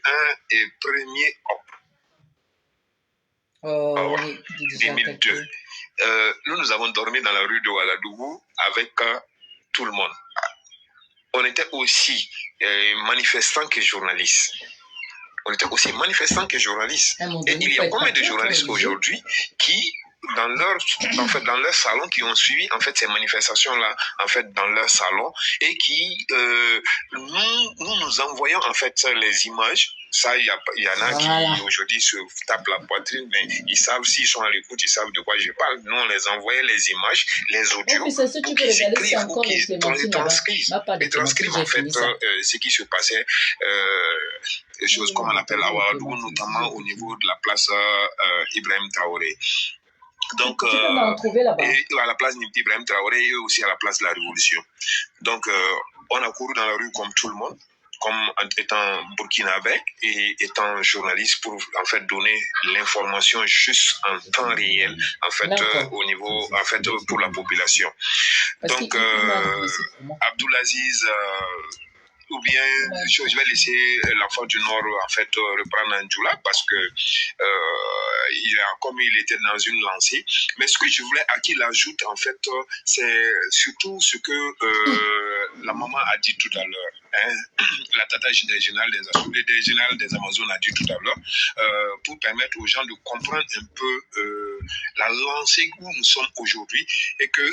et 1er octobre 2002, nous avons dormi dans la rue de Ouagadougou avec tout le monde. On était aussi manifestants que journalistes. Et il y a combien de journalistes aujourd'hui qui, dans leur salon, qui ont suivi en fait ces manifestations-là, en fait dans leur salon, et qui nous envoyons en fait les images. Ça, il y en a qui aujourd'hui se tapent la poitrine, mais ils savent, s'ils sont à l'écoute, ils savent de quoi je parle. Nous, on les envoyait les images, les audios, pour qu'ils écrivent, pour qu'ils transcrivent en fait ce qui se passait, des choses comme on appelle à Ouagadougou, notamment au niveau de la place Ibrahim Traoré. Donc, et à la place d'Ibrahim Traoré et aussi à la place de la Révolution. Donc, on a couru dans la rue comme tout le monde, comme étant burkinabé et étant journaliste pour en fait donner l'information juste en temps réel en fait au niveau en fait pour la population. Donc Abdoulaziz ou bien je vais laisser l'enfant du Nord en fait reprendre Ndjoula parce que comme il était dans une lancée. Mais ce que je voulais à qu'il ajoute en fait, c'est surtout ce que la maman a dit tout à l'heure. La tata générale des Amazones a dit tout à l'heure, pour permettre aux gens de comprendre un peu la lancée où nous sommes aujourd'hui et que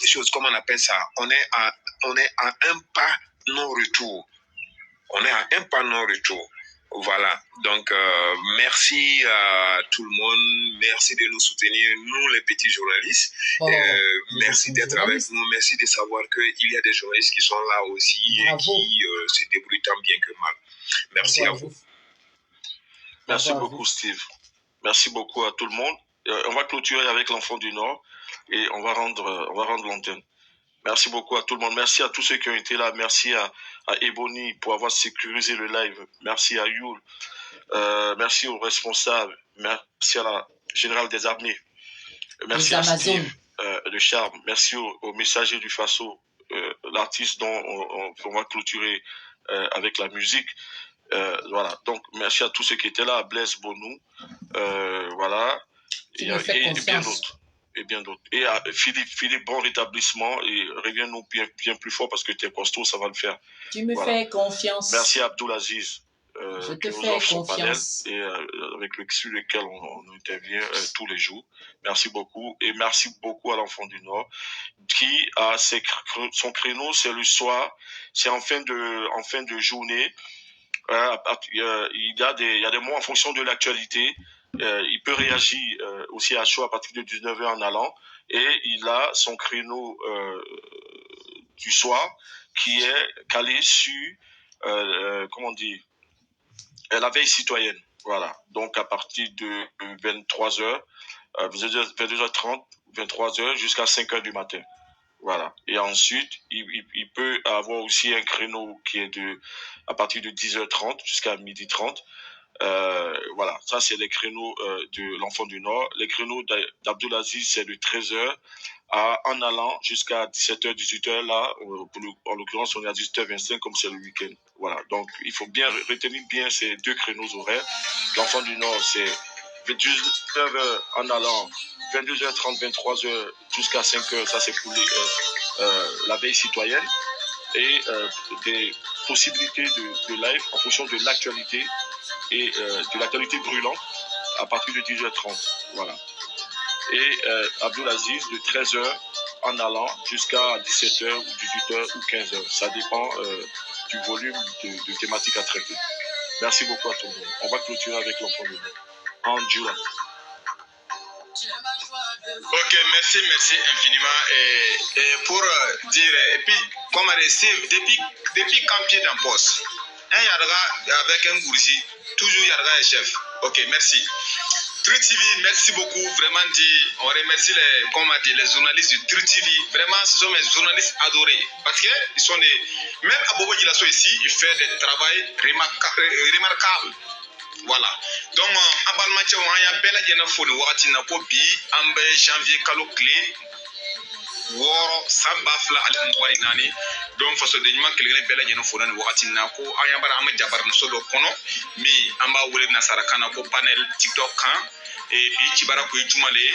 des choses comme on appelle ça, on est à un pas non-retour. On est à un pas non-retour. Voilà, donc merci à tout le monde, merci de nous soutenir, nous les petits journalistes, merci d'être avec nous, merci de savoir qu'il y a des journalistes qui sont là aussi et qui se débrouillent tant bien que mal. Merci à vous. Merci beaucoup Steve, merci beaucoup à tout le monde. On va clôturer avec l'enfant du Nord et on va rendre l'antenne. Merci beaucoup à tout le monde. Merci à tous ceux qui ont été là. Merci à Ebony pour avoir sécurisé le live. Merci à Yul. Merci aux responsables. Merci à la générale des armées. Merci à Steve de Charme. Merci aux messagers du Faso, l'artiste dont on va clôturer avec la musique. Voilà. Donc, merci à tous ceux qui étaient là. À Blaise Bonou. Voilà. Et bien d'autres. Et bien d'autres. Et à Philippe, bon rétablissement et reviens-nous bien plus fort parce que tu es costaud, ça va le faire. Tu me fais confiance. Merci à Abdoulaziz. Je te fais confiance. Et sur lequel on intervient tous les jours. Merci beaucoup. Et merci beaucoup à l'enfant du Nord qui a son créneau, c'est le soir, c'est en fin de journée. Il y a des mots en fonction de l'actualité. Il peut réagir aussi à chaud à partir de 19h en allant et il a son créneau du soir qui est calé sur comment on dit la veille citoyenne. Voilà. Donc à partir de 23h, 22h30, 23h jusqu'à 5h du matin. Voilà. Et ensuite, il peut avoir aussi un créneau qui est à partir de 10h30 jusqu'à 12h30. voilà, ça c'est les créneaux de l'Enfant du Nord. Les créneaux d'Abdulaziz, c'est de 13h en allant jusqu'à 17h, 18h. Là, en l'occurrence, on est à 18h25 comme c'est le week-end. Voilà, donc il faut bien retenir bien ces deux créneaux horaires. L'Enfant du Nord, c'est 19h en allant, 22h30, 23h jusqu'à 5h. Ça, c'est pour la veille citoyenne. Et des possibilités de live en fonction de l'actualité et de l'actualité brûlante à partir de 10h30. Voilà. Et Abdulaziz de 13h en allant jusqu'à 17h ou 18h ou 15h. Ça dépend du volume de thématiques à traiter. Merci beaucoup à tout le monde. On va clôturer avec l'Enfant du Nord. En Jura. Ok, merci infiniment. Et pour dire, et puis, comme depuis quand pied d'un poste, un Yarga avec un Goursi, toujours Yarga est chef. Ok, merci. Tri TV, merci beaucoup. Vraiment on remercie les journalistes du Tri TV. Vraiment, ce sont mes journalistes adorés. Parce que ils sont même Abobo Gilasso ici, il fait des travail remarquables. Voilà. Donc, en Balmaché, on a bel et foni wakati na ko bi an bɛ janvier kalo tile 6 san 2024 donc fasoden ɲuman kelen bɛɛ lajɛlen fo ni wagati na ko an y'an bara an bɛ jabaramuso dɔ kɔnɔ min an b'a wele nasarakan na ko panel tiktok kan bi cibara ko ye juma le ye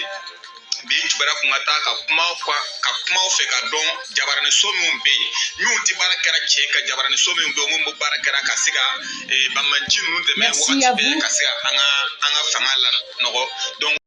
bi cibara kun ka taa ka kumaw fɛ ka dɔn jabaraniso minnu bɛ yen minnu tɛ baara kɛra cɛ ka jabaraniso minnu bɛ yen minnu bɛ baara kɛra ka se ka banmanci ninnu dɛmɛ wagati bɛɛ ka se ka an ka fanga la nɔgɔ donc